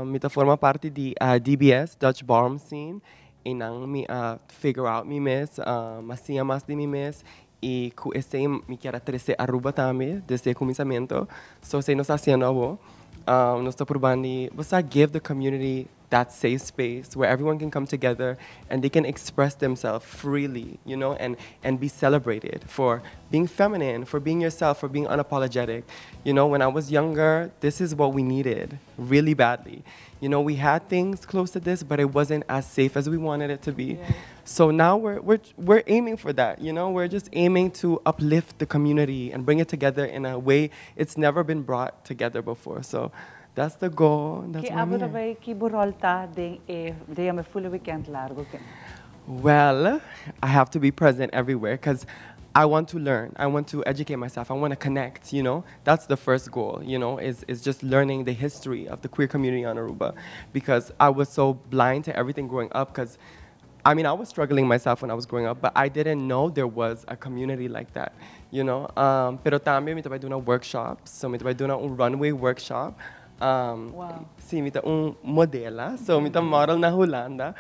Mita forma parte de DBS, Dutch Ballroom Scene, e não me figure out me mes, macia mais de me mes, e com esse me quero trazer Aruba também, desde o começamento. So, sei nós fazendo algo, nós estamos probando, você give the community that safe space where everyone can come together and they can express themselves freely, you know, and be celebrated for being feminine, for being yourself, for being unapologetic. You know, when I was younger, this is what we needed really badly. You know, we had things close to this, but it wasn't as safe as we wanted it to be. Yeah. So now we're aiming for that, you know, we're just aiming to uplift the community and bring it together in a way it's never been brought together before. So that's the goal. That's what I'm here. Full weekend largo. Well, I have to be present everywhere because I want to learn. I want to educate myself. I want to connect, you know. That's the first goal, you know, is just learning the history of the queer community on Aruba because I was so blind to everything growing up because, I mean, I was struggling myself when I was growing up, but I didn't know there was a community like that, you know. Pero también me estaba doing workshops. So me estaba doing un runway workshop. Sim, mita modela, so mita model na Holanda.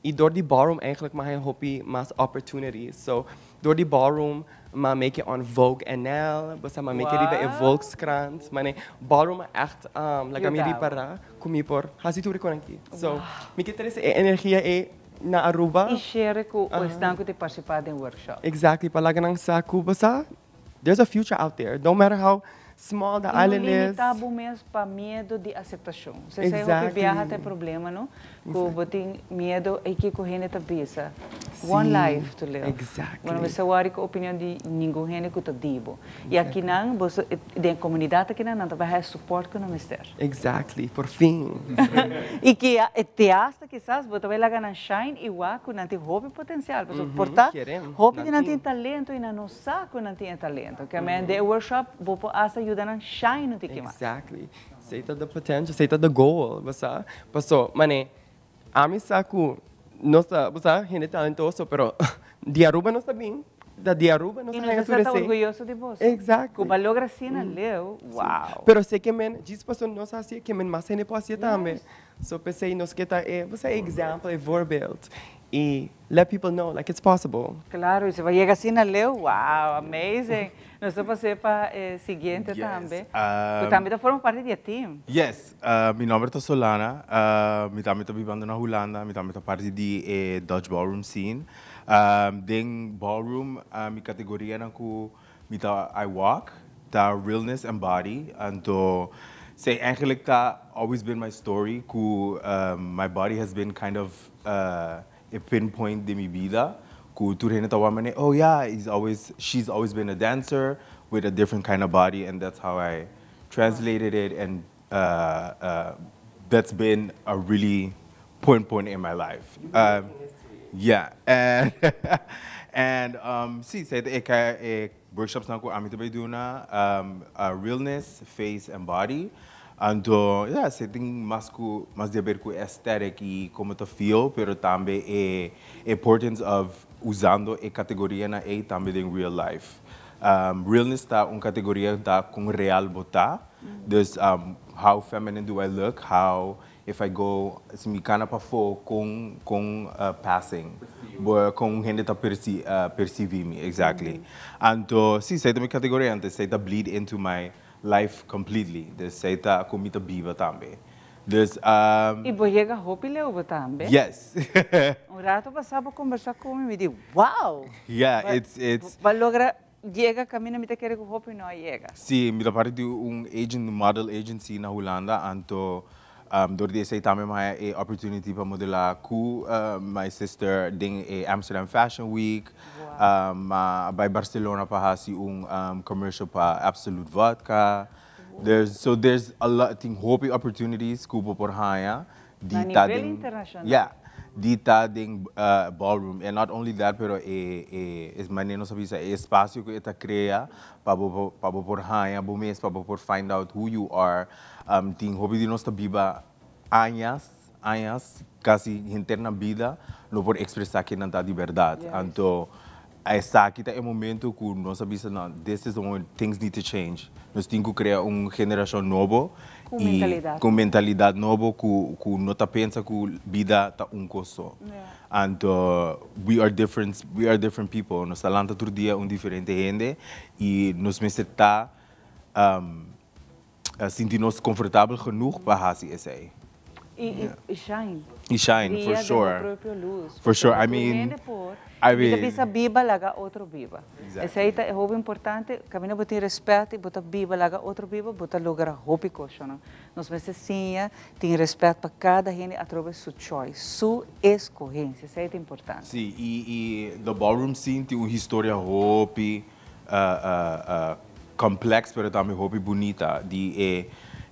E door die ballroom eigenlijk mag je hopi mas opportunities. So door die ballroom ma make it on Vogue NL, basta ma make it in Volkskrant. Mane ballroom echt lagamiri para kumipor. Hasi tu recon aqui. So me que ter essa energia na Aruba. E share com o estanco de participar de workshop. Exactly, palaga nang sa Cuba there's a future out there. No matter how small the island is. Não limitado mesmo para medo de aceitação. Você sabe que viaja tem problema, não? Que tem medo e que correndo a cabeça. One life to live. Exactly. Quando você olha a opinião de ninguém que está dibo. E aqui não, você de comunidade aqui não vai suporte que não mister. Exactly. Por fim. E que te acha que sabes, você vai lá ganhar shine e o que não tem hobby potencial. Portanto, hobby que não tem talento e não sabe que não tem talento. Que a de workshop você acha ajudar a shine no que mais. Exactly. Seita the potential, seita the goal, basta. Paso, mane, ami saku, nossa, basta, gente talentoso, pero de Aruba não está bem. De Aruba não está bem. E você está orgulhoso de você. Exactly. Cuba logra assim na leu, wow. Pero sei que men, diz paso não assim que men mais gente pode também. So pensei nos que tá você exemplo, voorbeeld. E let people know like it's possible. Claro, e você vai chegar assim na leu, wow, amazing. Nós vamos fazer para o seguinte também. Tu também forma parte do time. Yes, meu nome é Solana. Eu também estou vivendo na Holanda. Eu também estou parte do Dutch Ballroom Scene. Dentro Ballroom, minha categoria é que I walk, the realness and body. Então, Say, eigenlijk that always been my story. My body has been kind of a pinpoint de mi vida. Oh yeah, she's always been a dancer with a different kind of body, and that's how I translated it, and that's been a really point in my life. Yeah, and see, say the workshops na ko amin tabay duna realness, face and body. And yeah, say ting mas de ver ko aesthetic y como to feel, pero tambe importance of usando categoria na tambe ding real life. Realness ta categoria ta kung real bota. There's how feminine do I look? How if I go semicana pa fo kung passing, kung hindi ta perceive me exactly. And si say ta categoria ante say ta bleed into my life completely. There's say ta kumita viva tambe. There's E boyega hopi leo tambe. Yes. Rato pasaba conversar comigo e digo, wow. Yeah, it's. Vai logra llega camina mita querer que hopi não llega. Sí, mita parte de model agency na Holanda anto door die say tame my opportunity para modelar ku my sister ding Amsterdam Fashion Week. By Barcelona pa hasi commercial pa Absolute Vodka. There's a lot of hopi opportunities kubo por haya dita ding international. Yeah, dita ding ballroom, and not only that pero es maneno sabi sa espacio ko ita crea pabo por haya bumes pabo por find out who you are. Ting hopi di nossa biba años casi interna vida no por expressar que não tá de verdade. Então essa aqui é o momento que nós sabemos não, this is the moment things need to change. Nós temos que criar geração nova com mentalidade nova que não tá pensa que vida tá só. And we are different people. Nós falamos todo dia diferente gente e nós necessitamos sentir-nos confortável genoeg para fazer isso aí. E shine. E shine, for sure. For sure. I mean, bisa biba laga outro biba. Essa aí é muito importante. Camina botar respeito, botar biba laga outro biba, botar lugar hopi coisa. Nós necessitamos ter respeito para cada gente através sua choice, sua escolhência. Isso aí é importante. Sim, e the ballroom scene tem uma história hopi complex, pero também hopi bonita.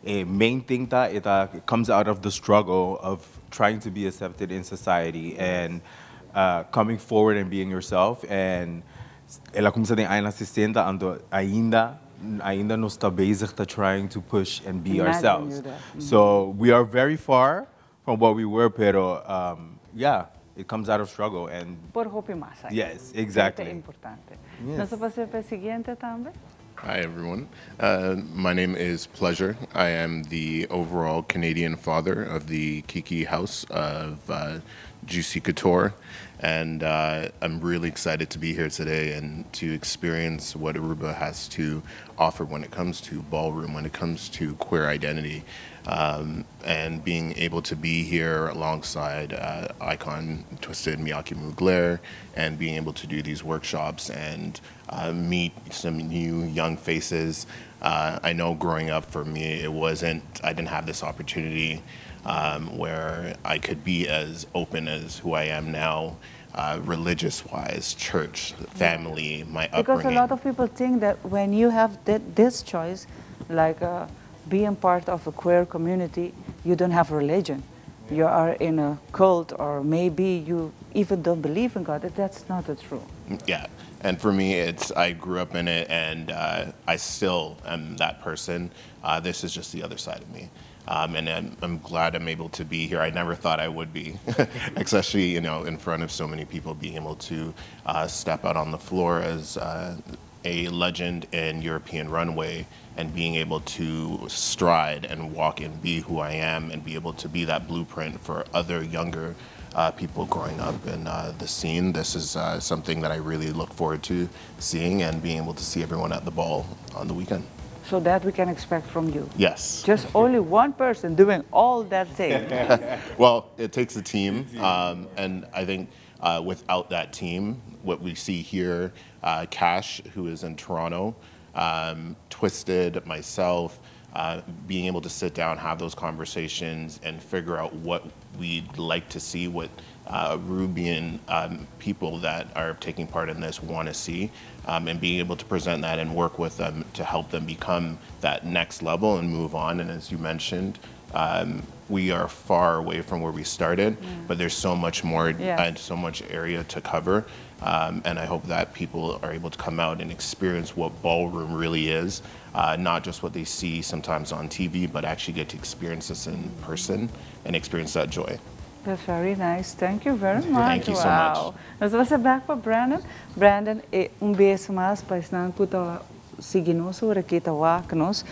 Main thing that it comes out of the struggle of trying to be accepted in society and coming forward and being yourself. And ela começa em anos 60 ando ainda não está bezig to trying to push and be ourselves. So we are very far from what we were, pero yeah, it comes out of struggle and por hopi mais. Yes, exactly. É importante. Nós vamos para o seguinte também. Hi, everyone. My name is Pleasure. I am the overall Canadian father of the Kiki House of Juicy Couture. And I'm really excited to be here today and to experience what Aruba has to offer when it comes to ballroom, when it comes to queer identity. And being able to be here alongside Icon Twisted Miyake Mugler and being able to do these workshops and meet some new young faces. I know growing up for me, I didn't have this opportunity where I could be as open as who I am now, religious-wise, church, family, my upbringing. Because a lot of people think that when you have this choice, like being part of a queer community, you don't have religion. You are in a cult, or maybe you even don't believe in God. That's not the truth. Yeah, and for me, I grew up in it, and I still am that person. This is just the other side of me. And I'm glad I'm able to be here. I never thought I would be, especially in front of so many people, being able to step out on the floor as a legend in European runway and being able to stride and walk and be who I am and be able to be that blueprint for other younger people growing up in the scene. This is something that I really look forward to seeing and being able to see everyone at the ball on the weekend. So that we can expect from you? Yes. Just only one person doing all that thing? Well, it takes a team, and I think without that team, what we see here, Cash, who is in Toronto, Twisted, myself, being able to sit down, have those conversations, and figure out what we'd like to see, what Rubian people that are taking part in this want to see, and being able to present that and work with them to help them become that next level and move on. And as you mentioned, we are far away from where we started, but there's so much more and so much area to cover. And I hope that people are able to come out and experience what ballroom really is, not just what they see sometimes on TV, but actually get to experience this in person and experience that joy. That's very nice. Thank you very much. Thank you so much. Nós vamos back para Brandon. Brandon, beijo mais para não puta seguir nós sobre aqui tá nos.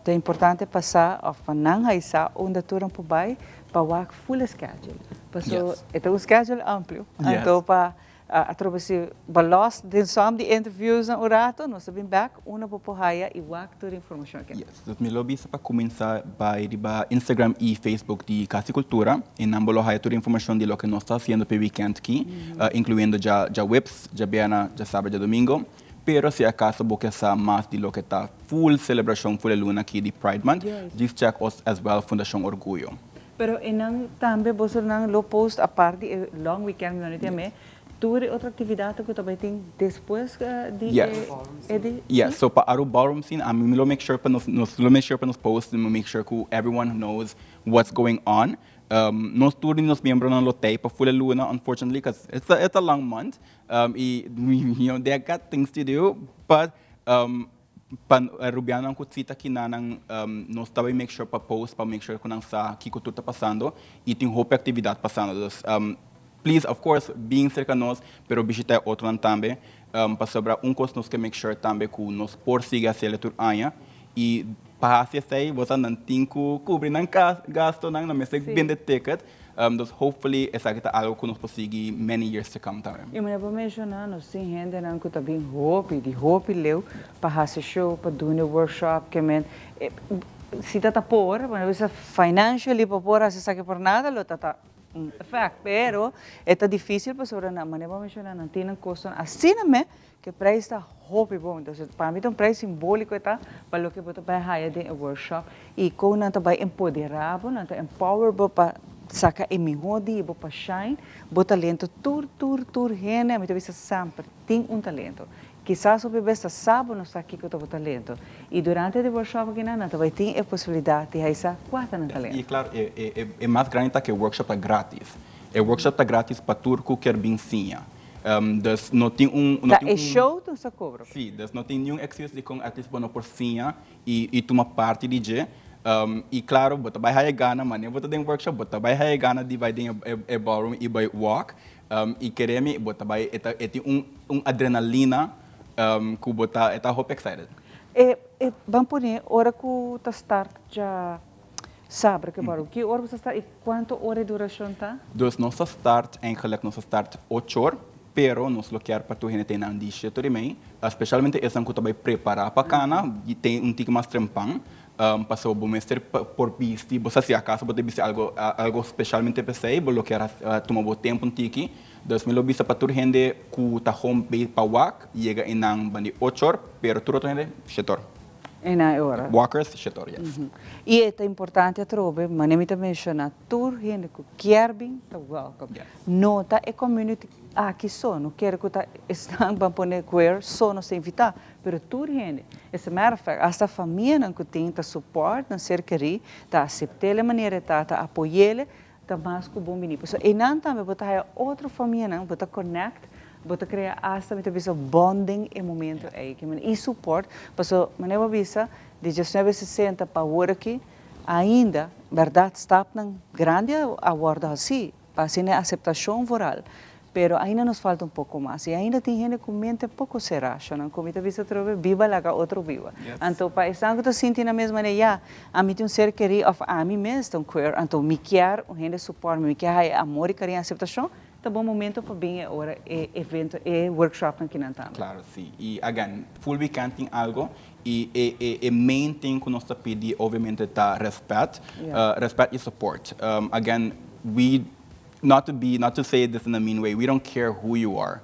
É importante passar a fanang haisa onde turam por bai para work full schedule. Passo é um schedule amplo. Então para através balos de som de interviews na orato, nós vamos back uma popohaya e work toda informação aqui. Yes, me lobby para começar by riba Instagram e Facebook de Casa Cultura e nambolo haya toda informação de lo que nós está haciendo per weekend aqui, incluindo já webs, já biana, já sábado, já domingo. Pero se acaso você sabe mais de lo que está full celebração, full luna aqui de Pride Month, just check us as well Fundação Orgulho. Pero enang também você não lo post a parte long weekend community também. Tudo outra atividade que também tem depois de Yes, so para o ballroom scene, me lo make sure para nos post, me make sure que everyone knows what's going on. Nós todos nos membros não lotei para full luna, unfortunately, because it's a long month. They got things to do, but Rubiano ang kutsita kinanang nós também make sure para post, para make sure que não sa que tudo está passando e tem roupa atividade passando. Please, of course, being cerca de nós, pero visitar outro também, para sobrar coisa nós que make sure também que nós por siga a leitura anha e para assim você não tem que cobrir não gasto não mesa vender ticket. Dus hopefully essa é algo que nós conseguir many years to come também. E me vou mencionar nós tem gente não que também hope leu para fazer show, para dar workshop que men se está por, mas financially por essa saque por nada lo tá fact, pero é difícil para sobre na maneira vou mencionar não tem custo assim mesmo que preço está hope bom, então para mim é preço simbólico está para o que você vai hire de workshop e com não tá vai empoderar, não tá empower para saca emingodi, para shine, o talento tur gente, a mim talvez sempre tem talento. Quizás o bebê sabe não está aqui com o talento. E durante o workshop aqui não vai ter a possibilidade de fazer quatro talento. E claro, é mais grande que o workshop é grátis. O workshop é grátis para turco que bem sinha. Dus não tem show tu se cobra. Sim, dus não tem nenhum excuse de com artista bono por sinha e tomar parte de je. E claro, você vai haia gana, mas nem você tem workshop, você vai haia gana de vai ter ballroom e vai walk. E queremos, você vai ter adrenalina que você está hope excited. Vamos por aí, hora que você start já sabe que ballroom, que hora você start e quanto hora de duração tá? Dus nosso start, eigenlijk nosso start 8 horas. Pero nós lo quer para tu gente ter de jeito também, especialmente essa que tu vai preparar para cana e tem tique mais trempang. Passou bom mestre por bisti, você se acaso pode bisti algo especialmente para você, bolo que era tomar o tempo um tique. 2000 bisa para tu gente que tá home base para walk, chega em nang bandi 8 horas, pero tu gente chetor. Na hora. Walkers chetor, yes. E é importante a trobe, mas nem me menciona tu gente que quer bem, tá welcome. Nota é community aqui só, não quero que estão para poner queer, só não se invitar, pero tu gente, essa matter of fact, essa família que tem tá suporte, não ser querer, tá aceitar a maneira, tá apoiar, tá mais que bom menino. E não também botar aí outra família, não, botar connect, botar criar hasta me ter bonding em momento aí, que e suporte, porque maneira visa de 1960 para agora aqui, ainda, verdade, está na grande aguarda assim, para ser aceitação moral. Pero ainda nos falta pouco mais. E ainda tem gente com mente pouco cerrada, não? Como eu disse, viva lá que outro viva. Então, para isso que eu sinto na mesma maneira, a mim tem ser querer, a mim mesmo, queer, então me quer, gente suporte, me quer amor e carinho e aceitação, tá bom momento para bem agora evento, workshop aqui na Tama. Claro, sim. E, again, full weekend tem algo, e main thing que nós está pedindo, obviamente, tá respeito, respeito e support. Again, not to say this in a mean way, we don't care who you are,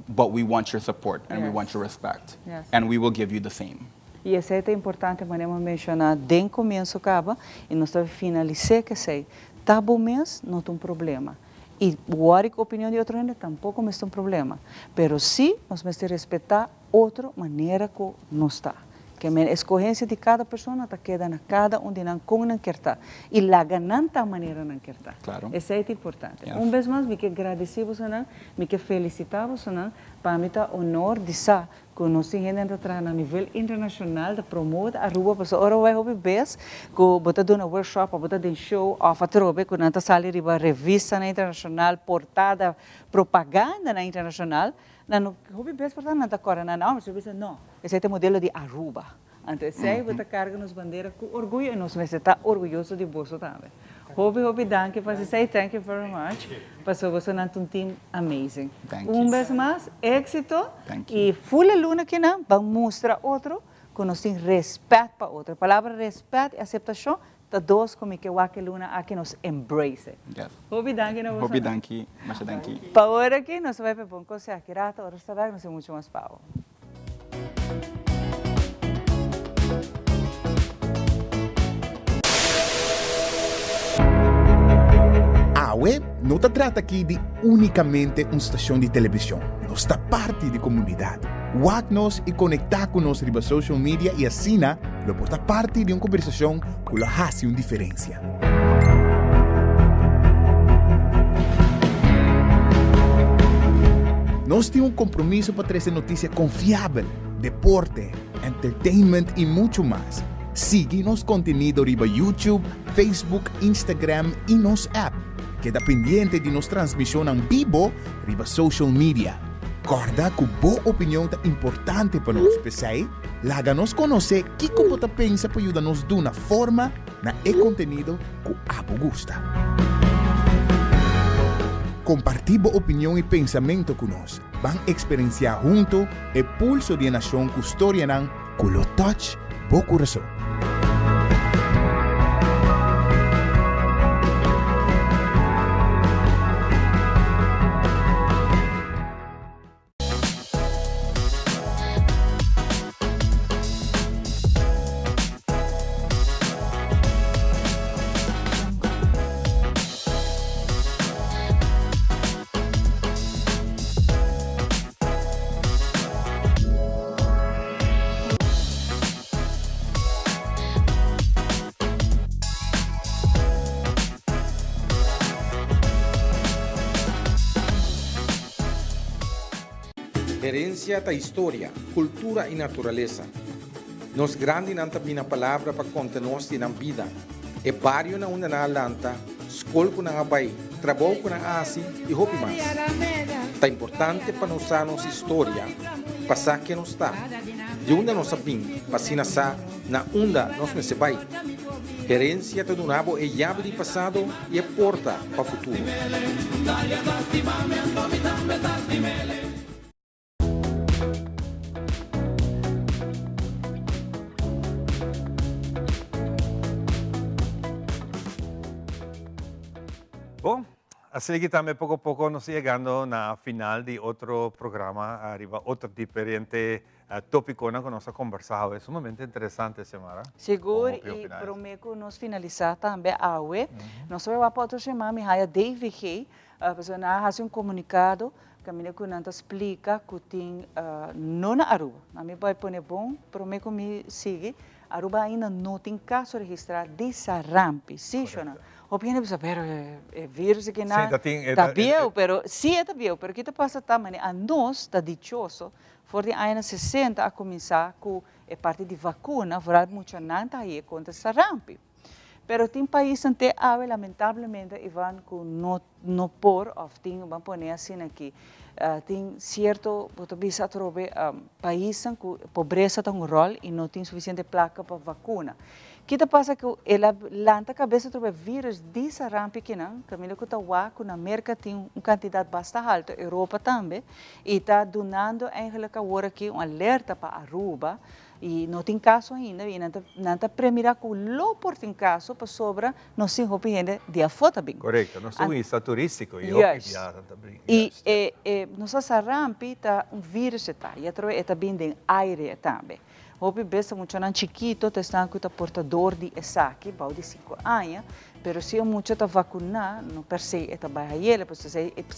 but we want your support and we want your respect, and we will give you the same. E isso é importante, mas mencionar desde o começo, acaba, e nós estamos finalizando que sei, tá bom mês, não tem um problema. E a opinião de outro gente tampouco é um problema. Mas sim, nós temos que respeitar outra maneira que nós está. Que a escolhência de cada pessoa está queda na cada onde não como não quer estar. E lá gananta maneira não quer estar. Claro. Isso é importante. Uma vez mais, me que agradecemos, me que felicitamos, para mim está honor de sa que nós temos a nível internacional de promover a Aruba, porque agora vai haver vez que bota de um workshop, bota de um show, a fatrobe que nanta sale riba revista na internacional, portada, propaganda na internacional. Não, houve vez portanto nanta cora não, mas eu disse não, esse é o modelo de Aruba. Então, sei bota carga nos bandeiras com orgulho e nós vamos estar orgulhosos de você também. Hobby, danke, para say thank you very much. Passou você não um team amazing. Vez mais, êxito e full luna que não, vamos mostrar outro que nós temos respeito para outro. A palavra respeito e aceitação, tá dois como que o luna aqui nos embrace. Hobby, danke na você. Hobby, danke, mas danke. Para agora aqui nós vai para bom coisa aqui, rata, ora está bem, nós temos muito mais pau. AWE não se trata aqui de unicamente uma estação de televisão. Nós está parte da comunidade. Wak-nos e conectar com nós riba social media e assim, lo porta parte de uma conversação que lo hace uma diferença. Nós temos um compromisso para trazer notícia confiável, deporte, entertainment e muito mais. Siga nosso conteúdo riba YouTube, Facebook, Instagram e nosso app. Queda pendiente de nossa transmissão em vivo riba social media. Corda que boa opinião é importante para nós, pessoal. Laga-nos conhecer o que você pensa para ajudar-nos de uma forma na conteúdo que abo gusta. Compartir boa opinião e pensamento conosco. Vamos experienciar junto o pulso de nação que história não, que lo touch bo coração. Herencia da história, cultura e natureza. Nos grande nanta bina palavra para conta-nos na vida. E barrio na una na lanta, escola com na abai, trabalho com na asi e hopi mais. Tá importante para nós nossa história, passar que nos está. De onde nós sabim, passina sa, na onda nós me se vai. Herencia do nabo é chave de passado e é porta para o futuro. Bom, assim que também pouco a pouco nos chegando na final de outro programa, arriba outro diferente tópico que nós conversamos. É sumamente interessante, Samara. Seguro, e prometo nos finalizar também a UE. Nós vamos para outra semana, me haya David Kay, a pessoa faz comunicado, que me explica que tem não na Aruba. A mim vai pôr bom, prometo me seguir. Aruba ainda não tem caso registrado de sarampi, sim, Shona? Opinião de saber é vírus que não está bem, pero sim está bem, pero que está passa também a nós está dichoso, for de anos 60 a começar com a parte de vacuna, for muito não está aí contra sarampi. Pero tem países que lamentavelmente vão com no por, ou tem vão pôr assim aqui. Tem certo, você a trobe países que a pobreza tem um rol e não tem suficiente placa para vacuna. O que passa que ela lanta a cabeça trobe vírus de sarampi que não, Camilo que está com na América tem uma quantidade bastante alta, Europa também, e está donando eigenlijk agora aqui um alerta para Aruba. E não tem caso ainda, e não está premiado com o por tem caso para sobra, não se opinião de a foto bem. Correto, nós somos guia turístico e viaja também. E nossa sarampi está vírus está, e a troca está bem de aire também. Hopi besta muito nan chiquito, te estão com o portador de ESAC, bau de 5 anos, pero se muito tá vacunar, não per se é trabalhar ele, porque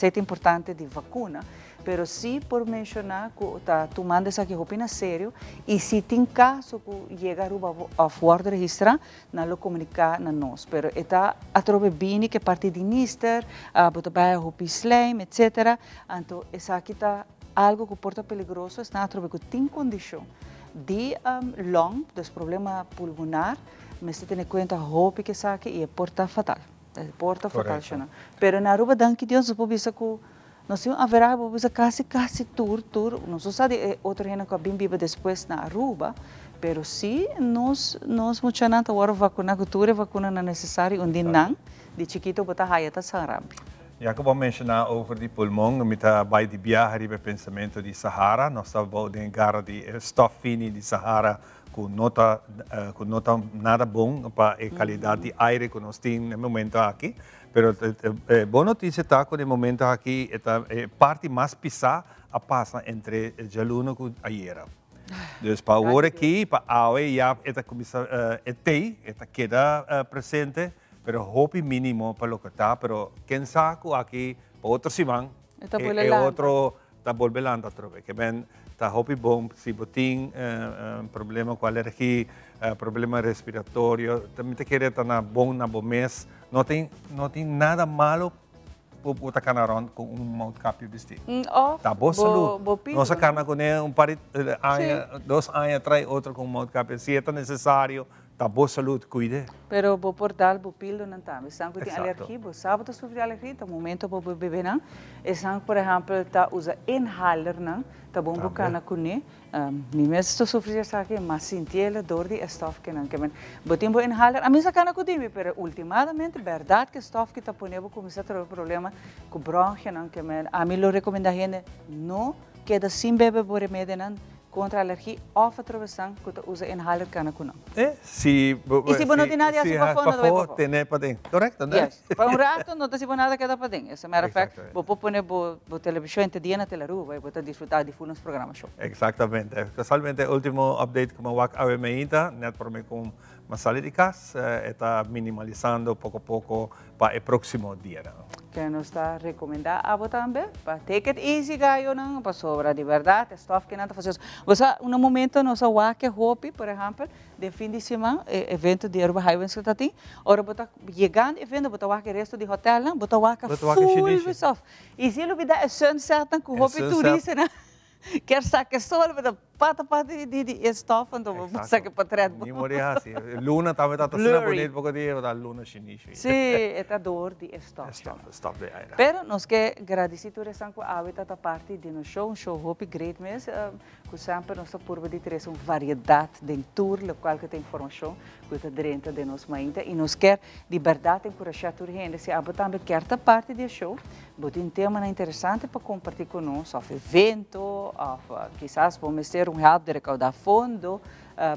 é importante de vacuna, pero se por mencionar que tá tomando essa aqui opina sério e se tem caso que chega a fora de registrar, não lo comunicar na nós, pero está a trobe bem que parte de Nister, bota baia hopi slime, etc. Então essa aqui tá algo que porta perigoso, está a trobe que tem condição de lung, dos problema pulmonar, mas se tem em conta hopi que essa aqui é porta fatal, chama. Pero na Aruba dan que Deus pode bisa que nós temos a verá bisa quase tour, não só sabe outra gente que bem vive depois na Aruba, pero se nós muito nanta agora vacinar que tour vacuna não necessário onde não, de chiquito botar hayata sarabi. Ja, ik wil mencionar over die pulmão, met bij die viagem de pensamento de Sahara, nós estamos de gara de stofini de Sahara, com nota nada bom para a qualidade de aire que nós temos no momento aqui. Pero boa notícia está que no momento aqui é parte mais pisar a passa entre Jaluno e a Iera. Dus para agora aqui, para a AOE já está começando a queda presente. Pero hopi mínimo para lo que está, pero quem sabe aqui para outro simão é outro está voltando outra vez. Que bem está hopi bom se botin problema com alergia, problema respiratório, também te querer estar na bom mês, não tem nada malo por botar canaron com mouth cap vestido. Tá boa saúde. Nossa cana com par 2 anos atrás outro com mouth cap, se é necessário. Tá boa saúde, cuide. Pero bo portal bo pilo não tá. Estão com alergia, bo sábado sofre alergia, tá momento bo beber não. Estão, por exemplo, tá usa inhaler não, tá bom bocana cune. Mi mesmo sofre essa aqui, mas senti ela dor de estofo que não, que men. Botem bo inhaler, a mim sacana cudimi, pero ultimamente verdade que estofo que tá ponendo começar a ter problema com bronquia não, que men. A mim lo recomenda gente não queda sem beber bo remédio não. Contra a alergia ou a travessão que usa inhaler cana com não. Se não tem nada assim para fora, não vai ter para dentro, correto? Né? Para rato não tem nada que dá para dentro. Essa matter of fact, vou pôr na televisão entre dia na televisão, vai botar desfrutar de full nos programas show. Exatamente. Casualmente o último update que eu acabei de net por mim com uma sala de casa, está minimalizando pouco a pouco para o próximo dia. Que nos está recomendado a botar também para take it easy gaio não para sobra de verdade stuff que não está fazendo você um momento nós que hopi por exemplo de fim de semana evento de Aruba Highways que está tem ora botar chegando evento botar que resto de hotel não botar full stuff e se ele me dá sunset com hopi turista né quer sacar sol botar pata de stuff então vou sacar para trás nem moria assim luna também está sendo bonito porque dia da luna chinesa sim é dor de stuff de aire pero nós que agradecer por essa a parte de no show hopi great mesmo que sempre nós por de ter uma variedade de tour local que tem informação que está dentro de nós ainda e nós quer de verdade encorajar a gente se abo também quer ta parte do show botar um tema interessante para compartilhar conosco of evento of quizás vamos ter help de recaudar fundo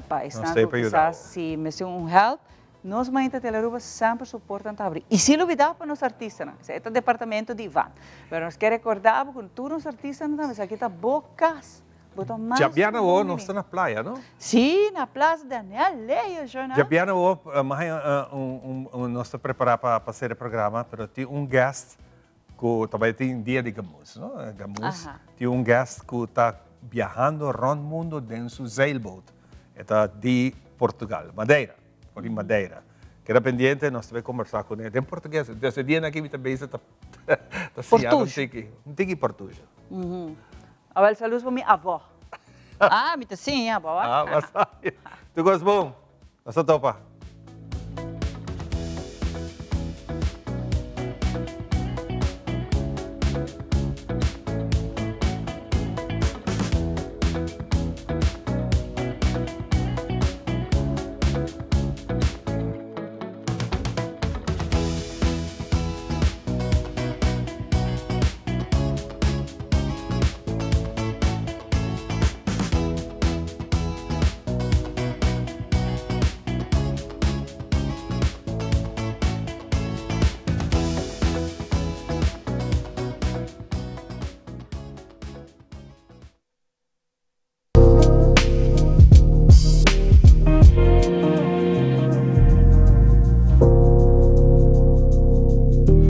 para estar quizás se me ser help nós ainda a Teleruba sempre suportam a abrir. E se duvidar para os artistas, é o departamento de Ivan. Mas nós queremos recordar que todos os artistas também, aqui está bocas. Já vieram nós estamos na praia, não? Sim, na praia Daniel Leia, jornal. Já vieram nós estamos preparados para fazer o programa, mas tem guest que também tem dia de Gamus, não? Gamus tem guest que está viajando around o mundo dentro do sailboat. É de Portugal, Madeira. Por Madeira. Que era pendiente, nós tivemos conversar com ele. Em português, desde dia aqui, talvez está um tiki português. Agora, saludos para minha avó. Sim, avó. Mas tu gosta bom? Nós topa.